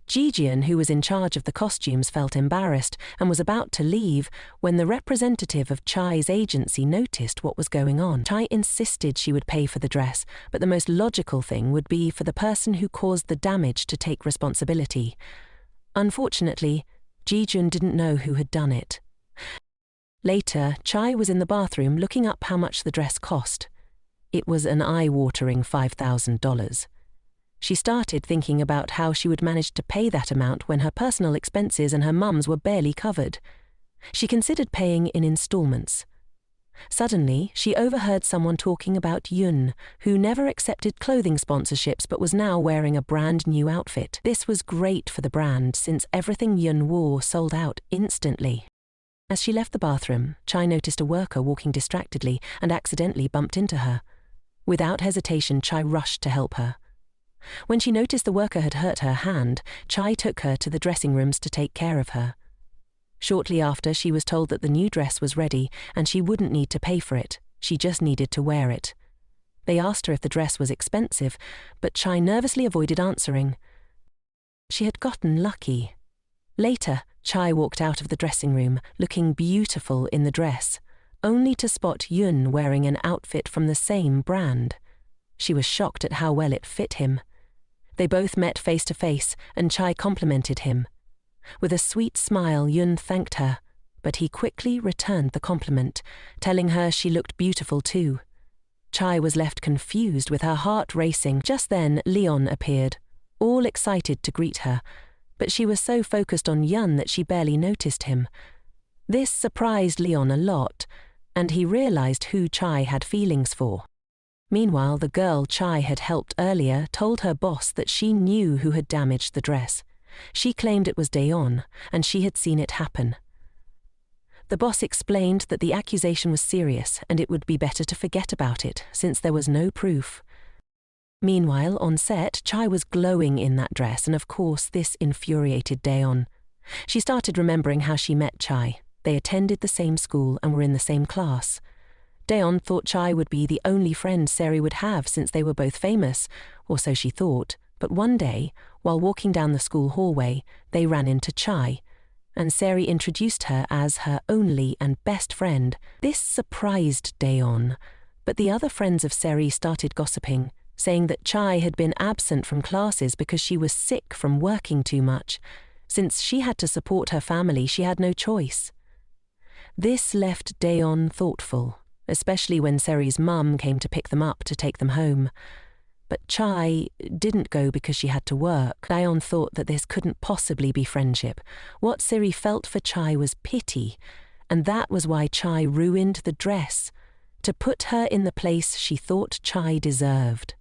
Jijian, who was in charge of the costumes, felt embarrassed and was about to leave when the representative of Chai's agency noticed what was going on. Chai insisted she would pay for the dress, but the most logical thing would be for the person who caused the damage to take responsibility. Unfortunately, Jijian didn't know who had done it. Later, Chai was in the bathroom looking up how much the dress cost. It was an eye-watering $5,000. She started thinking about how she would manage to pay that amount when her personal expenses and her mum's were barely covered. She considered paying in installments. Suddenly, she overheard someone talking about Yun, who never accepted clothing sponsorships but was now wearing a brand new outfit. This was great for the brand since everything Yun wore sold out instantly. As she left the bathroom, Chai noticed a worker walking distractedly and accidentally bumped into her. Without hesitation, Chai rushed to help her. When she noticed the worker had hurt her hand, Chai took her to the dressing rooms to take care of her. Shortly after, she was told that the new dress was ready and she wouldn't need to pay for it. She just needed to wear it. They asked her if the dress was expensive, but Chai nervously avoided answering. She had gotten lucky. Later, Chai walked out of the dressing room, looking beautiful in the dress, only to spot Yun wearing an outfit from the same brand. She was shocked at how well it fit him. They both met face to face, and Chai complimented him. With a sweet smile, Yun thanked her, but he quickly returned the compliment, telling her she looked beautiful too. Chai was left confused with her heart racing. Just then, Leon appeared, all excited to greet her, but she was so focused on Yun that she barely noticed him. This surprised Leon a lot, and he realized who Chai had feelings for. Meanwhile, the girl Chai had helped earlier told her boss that she knew who had damaged the dress. She claimed it was Daeon, and she had seen it happen. The boss explained that the accusation was serious and it would be better to forget about it, since there was no proof. Meanwhile, on set, Chai was glowing in that dress, and of course this infuriated Daeon. She started remembering how she met Chai. They attended the same school and were in the same class. Daeon thought Chai would be the only friend Seri would have since they were both famous, or so she thought, but one day, while walking down the school hallway, they ran into Chai, and Seri introduced her as her only and best friend. This surprised Daeon, but the other friends of Seri started gossiping, saying that Chai had been absent from classes because she was sick from working too much. Since she had to support her family, she had no choice. This left Daeon thoughtful, especially when Seri's mum came to pick them up to take them home. But Chai didn't go because she had to work. Daeon thought that this couldn't possibly be friendship. What Seri felt for Chai was pity, and that was why Chai ruined the dress, to put her in the place she thought Chai deserved.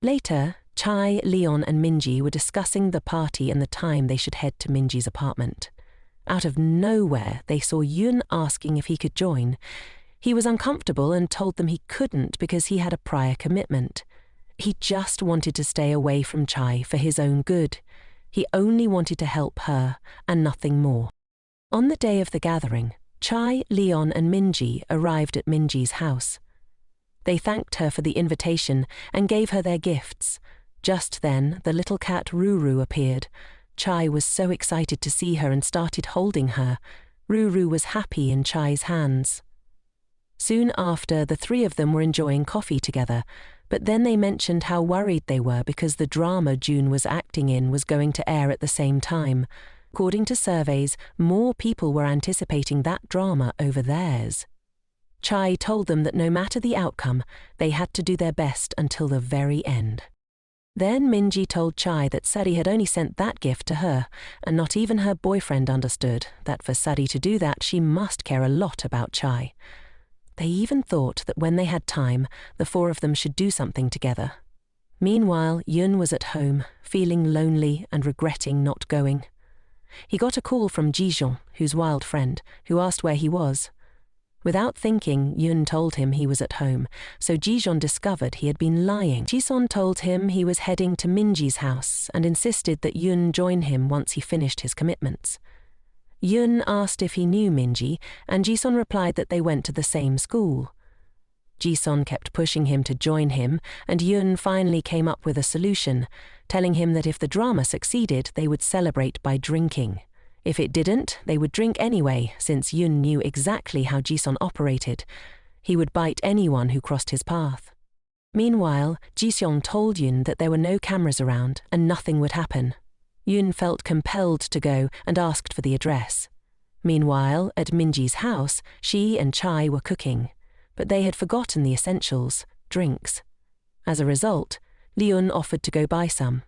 Later, Chai, Leon and Minji were discussing the party and the time they should head to Minji's apartment. Out of nowhere, they saw Yun asking if he could join. He was uncomfortable and told them he couldn't because he had a prior commitment. He just wanted to stay away from Chai for his own good. He only wanted to help her and nothing more. On the day of the gathering, Chai, Leon and Minji arrived at Minji's house. They thanked her for the invitation and gave her their gifts. Just then, the little cat Ruru appeared. Chai was so excited to see her and started holding her. Ruru was happy in Chai's hands. Soon after, the three of them were enjoying coffee together, but then they mentioned how worried they were because the drama June was acting in was going to air at the same time. According to surveys, more people were anticipating that drama over theirs. Chai told them that no matter the outcome, they had to do their best until the very end. Then Minji told Chai that Sari had only sent that gift to her, and not even her boyfriend understood that for Sari to do that, she must care a lot about Chai. They even thought that when they had time, the four of them should do something together. Meanwhile, Yun was at home, feeling lonely and regretting not going. He got a call from Jijeon, whose wild friend, who asked where he was. Without thinking, Yun told him he was at home, so Jijeon discovered he had been lying. Jisun told him he was heading to Minji's house and insisted that Yun join him once he finished his commitments. Yun asked if he knew Minji, and Jisun replied that they went to the same school. Jisun kept pushing him to join him, and Yun finally came up with a solution, telling him that if the drama succeeded, they would celebrate by drinking. If it didn't, they would drink anyway, since Yun knew exactly how Jisun operated. He would bite anyone who crossed his path. Meanwhile, Jiseong told Yun that there were no cameras around and nothing would happen. Yun felt compelled to go and asked for the address. Meanwhile, at Minji's house, she and Chai were cooking, but they had forgotten the essentials, drinks. As a result, Leon offered to go buy some.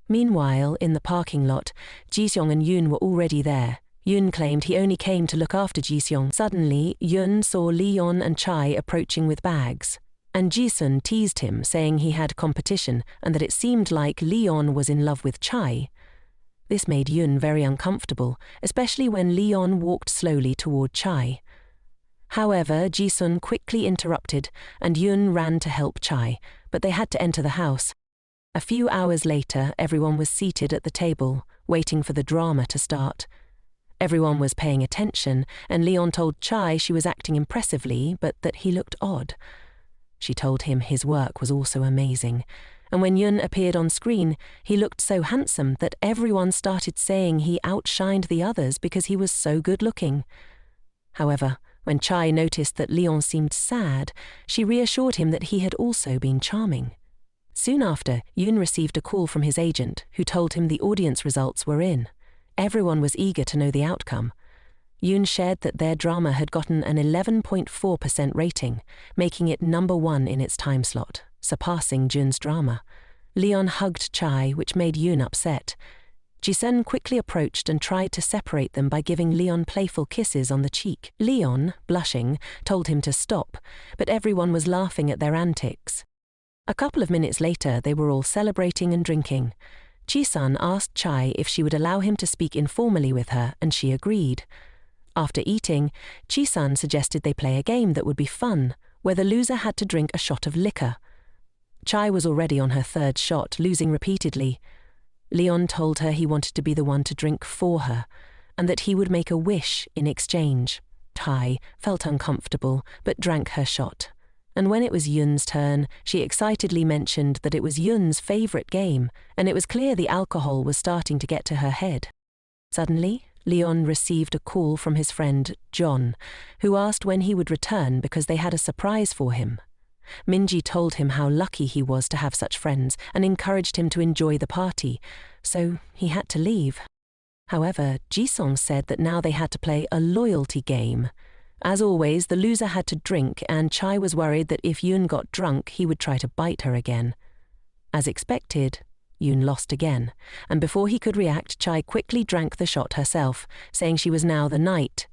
Meanwhile, in the parking lot, Jiseong and Yun were already there. Yun claimed he only came to look after Jiseong. Suddenly, Yun saw Leon and Chai approaching with bags, and Jisun teased him, saying he had competition and that it seemed like Leon was in love with Chai. This made Yun very uncomfortable, especially when Leon walked slowly toward Chai. However, Jisun quickly interrupted, and Yun ran to help Chai, but they had to enter the house. A few hours later, everyone was seated at the table, waiting for the drama to start. Everyone was paying attention, and Leon told Chai she was acting impressively, but that he looked odd. She told him his work was also amazing, and when Yun appeared on screen, he looked so handsome that everyone started saying he outshined the others because he was so good-looking. However, when Chai noticed that Leon seemed sad, she reassured him that he had also been charming. Soon after, Yun received a call from his agent, who told him the audience results were in. Everyone was eager to know the outcome. Yun shared that their drama had gotten an 11.4% rating, making it #1 in its time slot, surpassing Jun's drama. Leon hugged Chai, which made Yun upset. Jisen quickly approached and tried to separate them by giving Leon playful kisses on the cheek. Leon, blushing, told him to stop, but everyone was laughing at their antics. A couple of minutes later, they were all celebrating and drinking. Jisun asked Chai if she would allow him to speak informally with her, and she agreed. After eating, Jisun suggested they play a game that would be fun, where the loser had to drink a shot of liquor. Chai was already on her third shot, losing repeatedly. Leon told her he wanted to be the one to drink for her, and that he would make a wish in exchange. Chai felt uncomfortable, but drank her shot. And when it was Yun's turn, she excitedly mentioned that it was Yun's favorite game, and it was clear the alcohol was starting to get to her head. Suddenly, Leon received a call from his friend, John, who asked when he would return because they had a surprise for him. Minji told him how lucky he was to have such friends and encouraged him to enjoy the party, so he had to leave. However, Jisung said that now they had to play a loyalty game. As always, the loser had to drink, and Chai was worried that if Yun got drunk, he would try to bite her again. As expected, Yun lost again, and before he could react, Chai quickly drank the shot herself, saying she was now the knight.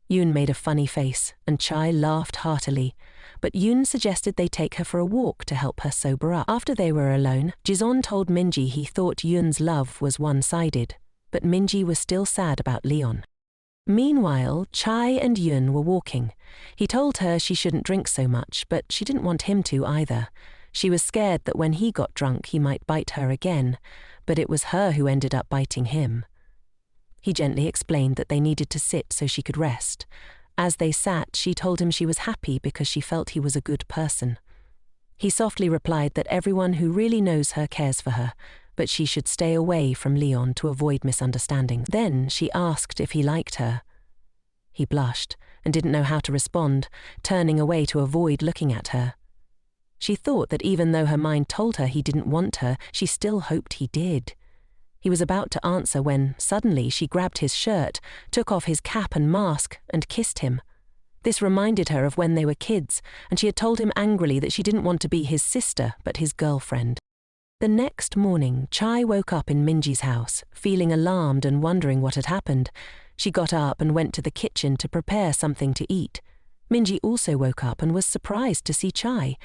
Yun made a funny face, and Chai laughed heartily, but Yun suggested they take her for a walk to help her sober up. After they were alone, Jison told Minji he thought Yun's love was one-sided, but Minji was still sad about Leon. Meanwhile, Chai and Yun were walking. He told her she shouldn't drink so much, but she didn't want him to either. She was scared that when he got drunk he might bite her again, but it was her who ended up biting him. He gently explained that they needed to sit so she could rest. As they sat, she told him she was happy because she felt he was a good person. He softly replied that everyone who really knows her cares for her, but she should stay away from Leon to avoid misunderstanding. Then she asked if he liked her. He blushed and didn't know how to respond, turning away to avoid looking at her. She thought that even though her mind told her he didn't want her, she still hoped he did. He was about to answer when, suddenly, she grabbed his shirt, took off his cap and mask, and kissed him. This reminded her of when they were kids, and she had told him angrily that she didn't want to be his sister, but his girlfriend. The next morning, Chai woke up in Minji's house, feeling alarmed and wondering what had happened. She got up and went to the kitchen to prepare something to eat. Minji also woke up and was surprised to see Chai.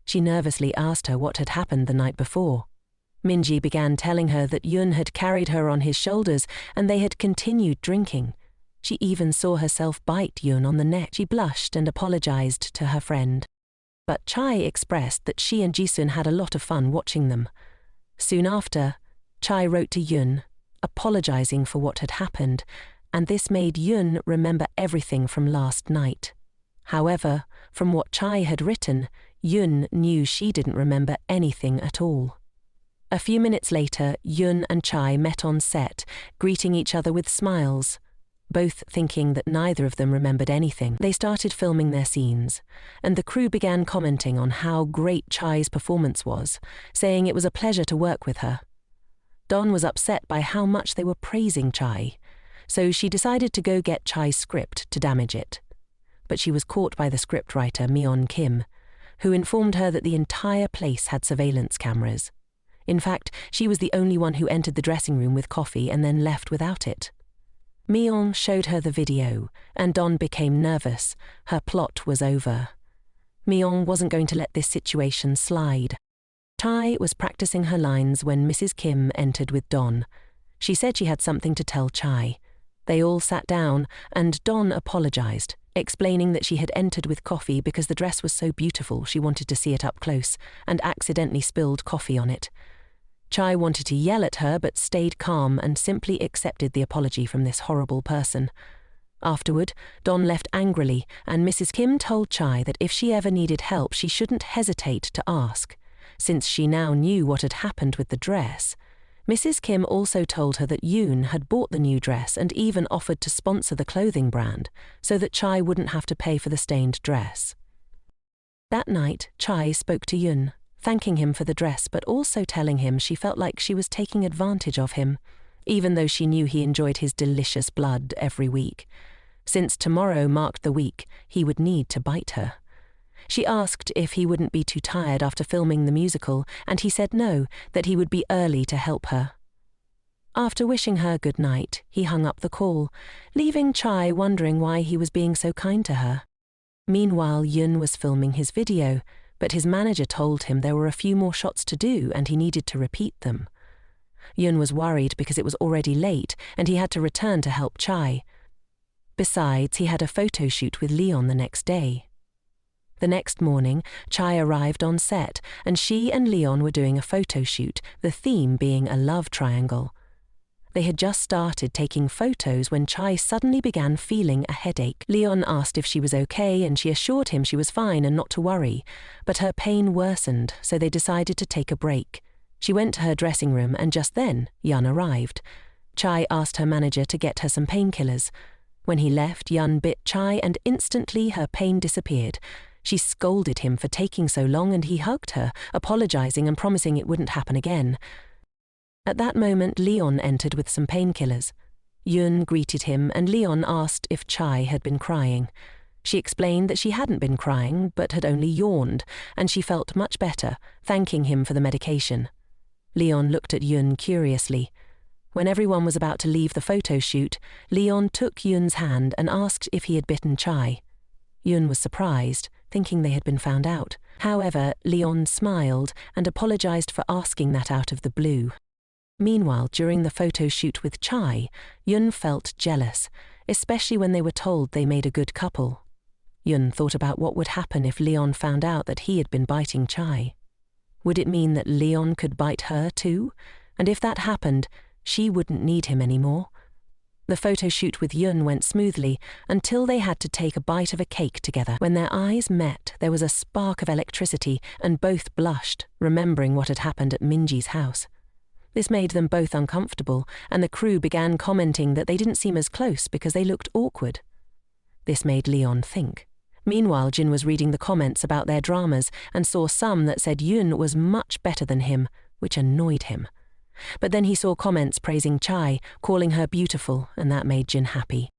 She nervously asked her what had happened the night before. Minji began telling her that Yun had carried her on his shoulders and they had continued drinking. She even saw herself bite Yun on the neck. She blushed and apologized to her friend. But Chai expressed that she and Jisun had a lot of fun watching them. Soon after, Chai wrote to Yun, apologizing for what had happened, and this made Yun remember everything from last night. However, from what Chai had written, Yun knew she didn't remember anything at all. A few minutes later, Yun and Chai met on set, greeting each other with smiles, both thinking that neither of them remembered anything. They started filming their scenes, and the crew began commenting on how great Chai's performance was, saying it was a pleasure to work with her. Don was upset by how much they were praising Chai, so she decided to go get Chai's script to damage it. But she was caught by the scriptwriter Myeon Kim, who informed her that the entire place had surveillance cameras. In fact, she was the only one who entered the dressing room with coffee and then left without it. Myeon showed her the video, and Don became nervous. Her plot was over. Myeon wasn't going to let this situation slide. Chai was practicing her lines when Mrs. Kim entered with Don. She said she had something to tell Chai. They all sat down, and Don apologized, explaining that she had entered with coffee because the dress was so beautiful she wanted to see it up close, and accidentally spilled coffee on it. Chai wanted to yell at her but stayed calm and simply accepted the apology from this horrible person. Afterward, Don left angrily, and Mrs. Kim told Chai that if she ever needed help she shouldn't hesitate to ask. Since she now knew what had happened with the dress, Mrs. Kim also told her that Yoon had bought the new dress and even offered to sponsor the clothing brand so that Chai wouldn't have to pay for the stained dress. That night, Chai spoke to Yoon, thanking him for the dress but also telling him she felt like she was taking advantage of him, even though she knew he enjoyed his delicious blood every week. Since tomorrow marked the week, he would need to bite her. She asked if he wouldn't be too tired after filming the musical, and he said no, that he would be early to help her. After wishing her good night, he hung up the call, leaving Chai wondering why he was being so kind to her. Meanwhile, Yoon was filming his video, but his manager told him there were a few more shots to do and he needed to repeat them. Yoon was worried because it was already late and he had to return to help Chai. Besides, he had a photo shoot with Leon the next day. The next morning, Chai arrived on set, and she and Leon were doing a photo shoot, the theme being a love triangle. They had just started taking photos when Chai suddenly began feeling a headache. Leon asked if she was okay, and she assured him she was fine and not to worry, but her pain worsened, so they decided to take a break. She went to her dressing room, and just then, Yun arrived. Chai asked her manager to get her some painkillers. When he left, Yun bit Chai, and instantly her pain disappeared. She scolded him for taking so long and he hugged her, apologizing and promising it wouldn't happen again. At that moment, Leon entered with some painkillers. Yoon greeted him and Leon asked if Chai had been crying. She explained that she hadn't been crying but had only yawned, and she felt much better, thanking him for the medication. Leon looked at Yoon curiously. When everyone was about to leave the photo shoot, Leon took Yoon's hand and asked if he had bitten Chai. Yoon was surprised, thinking they had been found out. However, Leon smiled and apologized for asking that out of the blue. Meanwhile, during the photo shoot with Chai, Yoon felt jealous, especially when they were told they made a good couple. Yoon thought about what would happen if Leon found out that he had been biting Chai. Would it mean that Leon could bite her too? And if that happened, she wouldn't need him anymore. The photo shoot with Yoon went smoothly until they had to take a bite of a cake together. When their eyes met, there was a spark of electricity and both blushed, remembering what had happened at Minji's house. This made them both uncomfortable, and the crew began commenting that they didn't seem as close because they looked awkward. This made Leon think. Meanwhile, Jin was reading the comments about their dramas and saw some that said Yoon was much better than him, which annoyed him. But then he saw comments praising Chai, calling her beautiful, and that made Jin happy.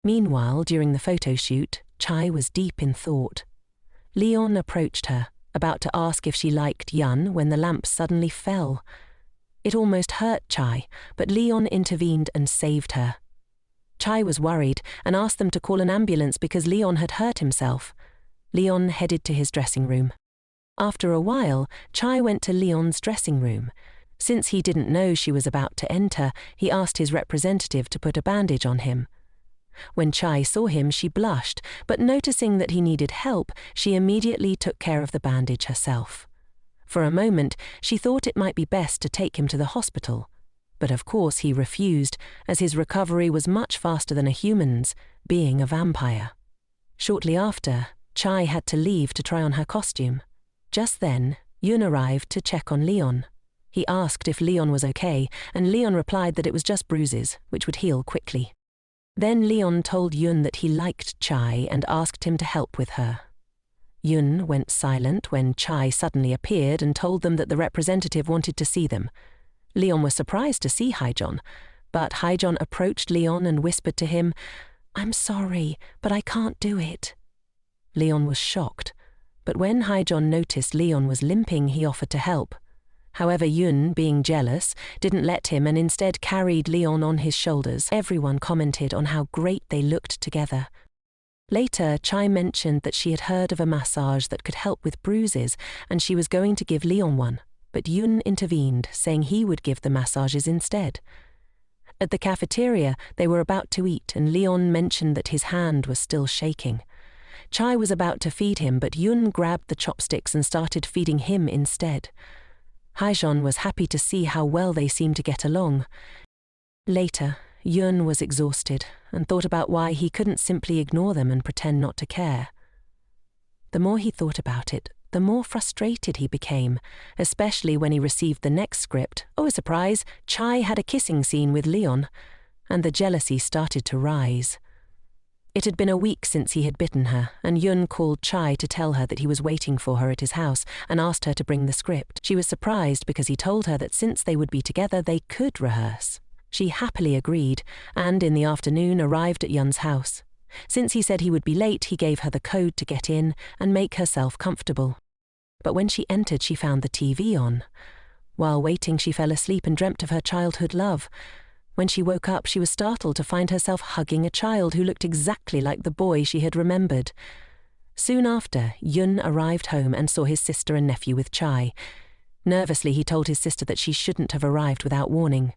Meanwhile, during the photo shoot, Chai was deep in thought. Leon approached her, about to ask if she liked Yun when the lamp suddenly fell. It almost hurt Chai, but Leon intervened and saved her. Chai was worried and asked them to call an ambulance because Leon had hurt himself. Leon headed to his dressing room. After a while, Chai went to Leon's dressing room. Since he didn't know she was about to enter, he asked his representative to put a bandage on him. When Chai saw him, she blushed, but noticing that he needed help, she immediately took care of the bandage herself. For a moment, she thought it might be best to take him to the hospital, but of course he refused, as his recovery was much faster than a human's, being a vampire. Shortly after, Chai had to leave to try on her costume. Just then, Yun arrived to check on Leon. He asked if Leon was okay, and Leon replied that it was just bruises, which would heal quickly. Then Leon told Yun that he liked Chai and asked him to help with her. Yun went silent when Chai suddenly appeared and told them that the representative wanted to see them. Leon was surprised to see Hyejeon, but Hyejeon approached Leon and whispered to him, "I'm sorry, but I can't do it." Leon was shocked, but when Hyejeon noticed Leon was limping, he offered to help. However, Yun, being jealous, didn't let him and instead carried Leon on his shoulders. Everyone commented on how great they looked together. Later, Chai mentioned that she had heard of a massage that could help with bruises, and she was going to give Leon one, but Yun intervened, saying he would give the massages instead. At the cafeteria, they were about to eat, and Leon mentioned that his hand was still shaking. Chai was about to feed him, but Yun grabbed the chopsticks and started feeding him instead. Hyejeon was happy to see how well they seemed to get along. Later, Yun was exhausted and thought about why he couldn't simply ignore them and pretend not to care. The more he thought about it, the more frustrated he became, especially when he received the next script. Oh, a surprise, Chai had a kissing scene with Leon, and the jealousy started to rise. It had been a week since he had bitten her, and Yun called Chai to tell her that he was waiting for her at his house and asked her to bring the script. She was surprised because he told her that since they would be together, they could rehearse. She happily agreed, and in the afternoon arrived at Yun's house. Since he said he would be late, he gave her the code to get in and make herself comfortable. But when she entered, she found the TV on. While waiting, she fell asleep and dreamt of her childhood love. When she woke up, she was startled to find herself hugging a child who looked exactly like the boy she had remembered. Soon after, Yun arrived home and saw his sister and nephew with Chai. Nervously, he told his sister that she shouldn't have arrived without warning.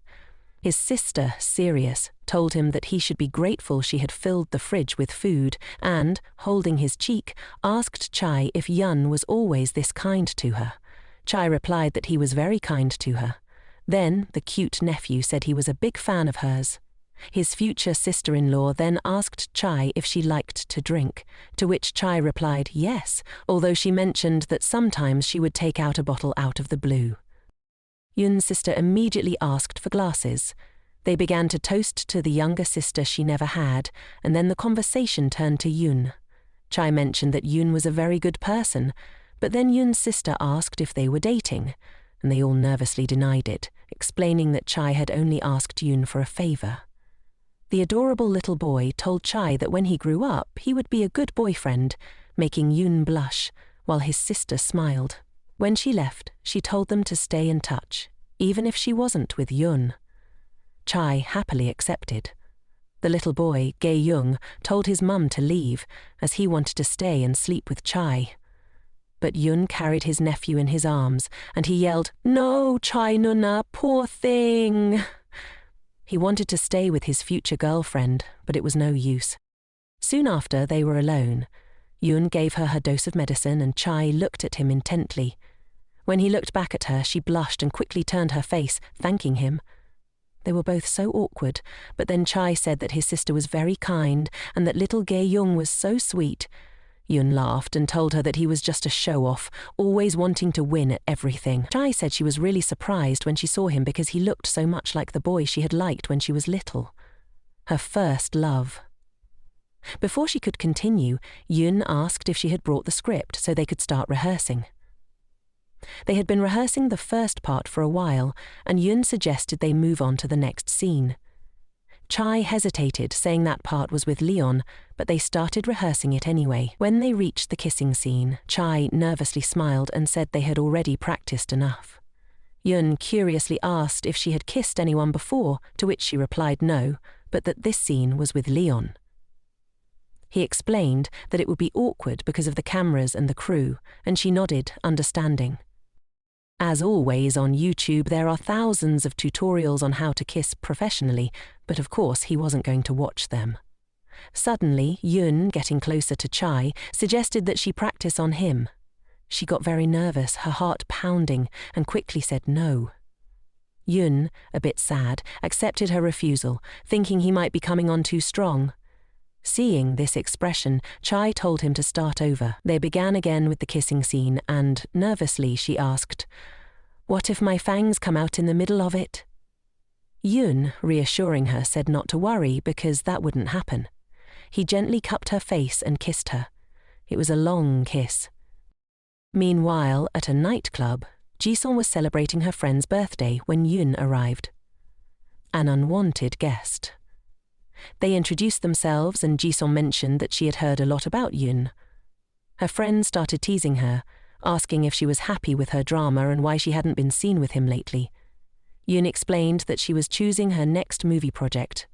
His sister, serious, told him that he should be grateful she had filled the fridge with food and, holding his cheek, asked Chai if Yun was always this kind to her. Chai replied that he was very kind to her. Then the cute nephew said he was a big fan of hers. His future sister-in-law then asked Chai if she liked to drink, to which Chai replied yes, although she mentioned that sometimes she would take out a bottle out of the blue. Yun's sister immediately asked for glasses. They began to toast to the younger sister she never had, and then the conversation turned to Yun. Chai mentioned that Yun was a very good person, but then Yun's sister asked if they were dating, and they all nervously denied it, explaining that Chai had only asked Yun for a favor. The adorable little boy told Chai that when he grew up, he would be a good boyfriend, making Yun blush, while his sister smiled. When she left, she told them to stay in touch, even if she wasn't with Yun. Chai happily accepted. The little boy, Gae-young, told his mum to leave, as he wanted to stay and sleep with Chai. But Yun carried his nephew in his arms, and he yelled, "No, Chai Nuna, poor thing!" He wanted to stay with his future girlfriend, but it was no use. Soon after, they were alone. Yun gave her her dose of medicine, and Chai looked at him intently. When he looked back at her, she blushed and quickly turned her face, thanking him. They were both so awkward, but then Chai said that his sister was very kind and that little Gae-young was so sweet. Yun laughed and told her that he was just a show-off, always wanting to win at everything. Chai said she was really surprised when she saw him because he looked so much like the boy she had liked when she was little. Her first love. Before she could continue, Yun asked if she had brought the script so they could start rehearsing. They had been rehearsing the first part for a while, and Yun suggested they move on to the next scene. Chai hesitated, saying that part was with Leon, but they started rehearsing it anyway. When they reached the kissing scene, Chai nervously smiled and said they had already practiced enough. Yun curiously asked if she had kissed anyone before, to which she replied no, but that this scene was with Leon. He explained that it would be awkward because of the cameras and the crew, and she nodded, understanding. As always on YouTube, there are thousands of tutorials on how to kiss professionally, but of course he wasn't going to watch them. Suddenly, Yoon, getting closer to Chai, suggested that she practice on him. She got very nervous, her heart pounding, and quickly said no. Yoon, a bit sad, accepted her refusal, thinking he might be coming on too strong. Seeing this expression, Chai told him to start over. They began again with the kissing scene, and, nervously, she asked, "What if my fangs come out in the middle of it?" Yoon, reassuring her, said not to worry because that wouldn't happen. He gently cupped her face and kissed her. It was a long kiss. Meanwhile, at a nightclub, Jisung was celebrating her friend's birthday when Yoon arrived. An unwanted guest. They introduced themselves and Jisung mentioned that she had heard a lot about Yoon. Her friend started teasing her, asking if she was happy with her drama and why she hadn't been seen with him lately. Yoon explained that she was choosing her next movie project.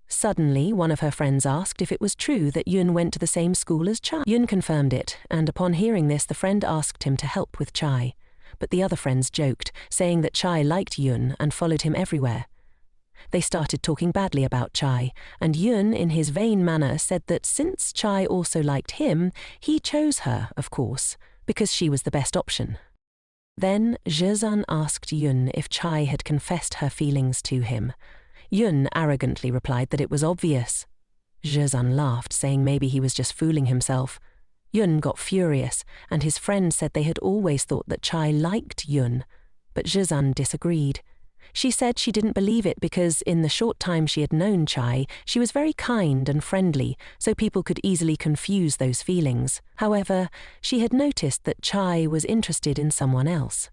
Suddenly, one of her friends asked if it was true that Yoon went to the same school as Chai. Yoon confirmed it, and upon hearing this, the friend asked him to help with Chai. But the other friends joked, saying that Chai liked Yoon and followed him everywhere. They started talking badly about Chai, and Yoon, in his vain manner, said that since Chai also liked him, he chose her, of course, because she was the best option. Then Jizun asked Yoon if Chai had confessed her feelings to him. Yoon arrogantly replied that it was obvious. Jizun laughed, saying maybe he was just fooling himself. Yoon got furious, and his friend said they had always thought that Chai liked Yoon, but Jizun disagreed. She said she didn't believe it because in the short time she had known Chai, she was very kind and friendly, so people could easily confuse those feelings. However, she had noticed that Chai was interested in someone else.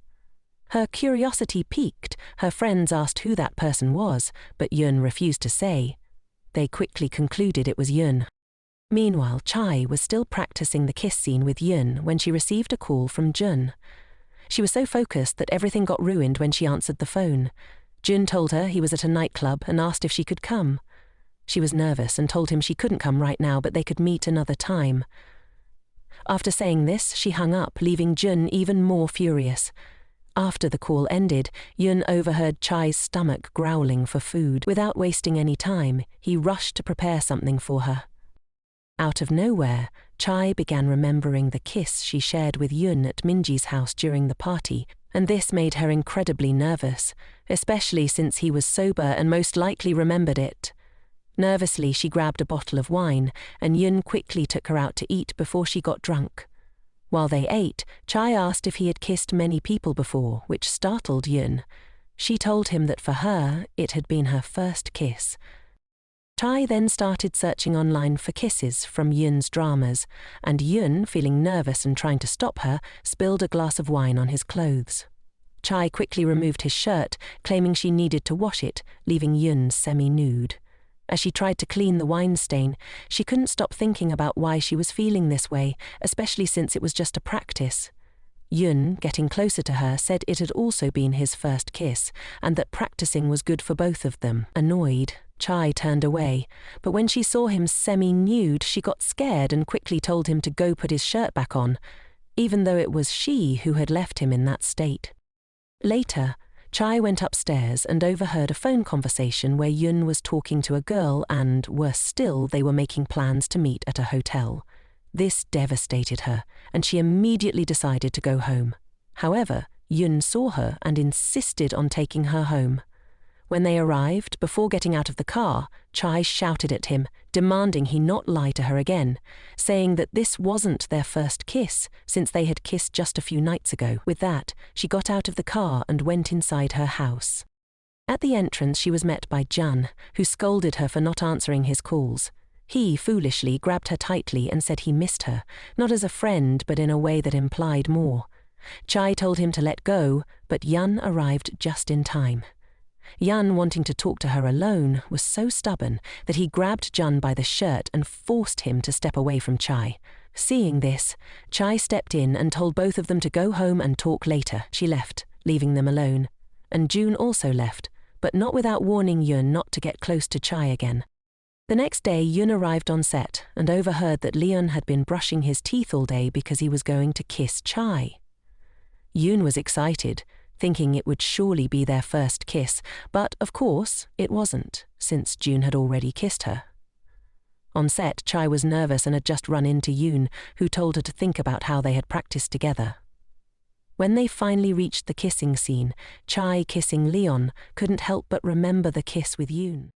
Her curiosity piqued. Her friends asked who that person was, but Yoon refused to say. They quickly concluded it was Yoon. Meanwhile, Chai was still practicing the kiss scene with Yoon when she received a call from Jun. She was so focused that everything got ruined when she answered the phone. Jun told her he was at a nightclub and asked if she could come. She was nervous and told him she couldn't come right now, but they could meet another time. After saying this, she hung up, leaving Jun even more furious. After the call ended, Yoon overheard Chai's stomach growling for food. Without wasting any time, he rushed to prepare something for her. Out of nowhere, Chai began remembering the kiss she shared with Yoon at Minji's house during the party, and this made her incredibly nervous, especially since he was sober and most likely remembered it. Nervously, she grabbed a bottle of wine, and Yoon quickly took her out to eat before she got drunk. While they ate, Chai asked if he had kissed many people before, which startled Yoon. She told him that for her, it had been her first kiss. Chai then started searching online for kisses from Yoon's dramas, and Yoon, feeling nervous and trying to stop her, spilled a glass of wine on his clothes. Chai quickly removed his shirt, claiming she needed to wash it, leaving Yoon semi-nude. As she tried to clean the wine stain, she couldn't stop thinking about why she was feeling this way, especially since it was just a practice. Yoon, getting closer to her, said it had also been his first kiss, and that practicing was good for both of them. Annoyed, Chai turned away, but when she saw him semi-nude, she got scared and quickly told him to go put his shirt back on, even though it was she who had left him in that state. Later, Chai went upstairs and overheard a phone conversation where Yoon was talking to a girl and, worse still, they were making plans to meet at a hotel. This devastated her, and she immediately decided to go home. However, Yoon saw her and insisted on taking her home. When they arrived, before getting out of the car, Chai shouted at him, demanding he not lie to her again, saying that this wasn't their first kiss, since they had kissed just a few nights ago. With that, she got out of the car and went inside her house. At the entrance, she was met by Jun, who scolded her for not answering his calls. He, foolishly, grabbed her tightly and said he missed her, not as a friend but in a way that implied more. Chai told him to let go, but Yun arrived just in time. Yun, wanting to talk to her alone, was so stubborn that he grabbed Jun by the shirt and forced him to step away from Chai. Seeing this, Chai stepped in and told both of them to go home and talk later. She left, leaving them alone. And June also left, but not without warning Yun not to get close to Chai again. The next day, Yun arrived on set and overheard that Leon had been brushing his teeth all day because he was going to kiss Chai. Yun was excited, thinking it would surely be their first kiss, but of course it wasn't, since June had already kissed her. On set, Chai was nervous and had just run into Yoon, who told her to think about how they had practiced together. When they finally reached the kissing scene, Chai kissing Leon couldn't help but remember the kiss with Yoon.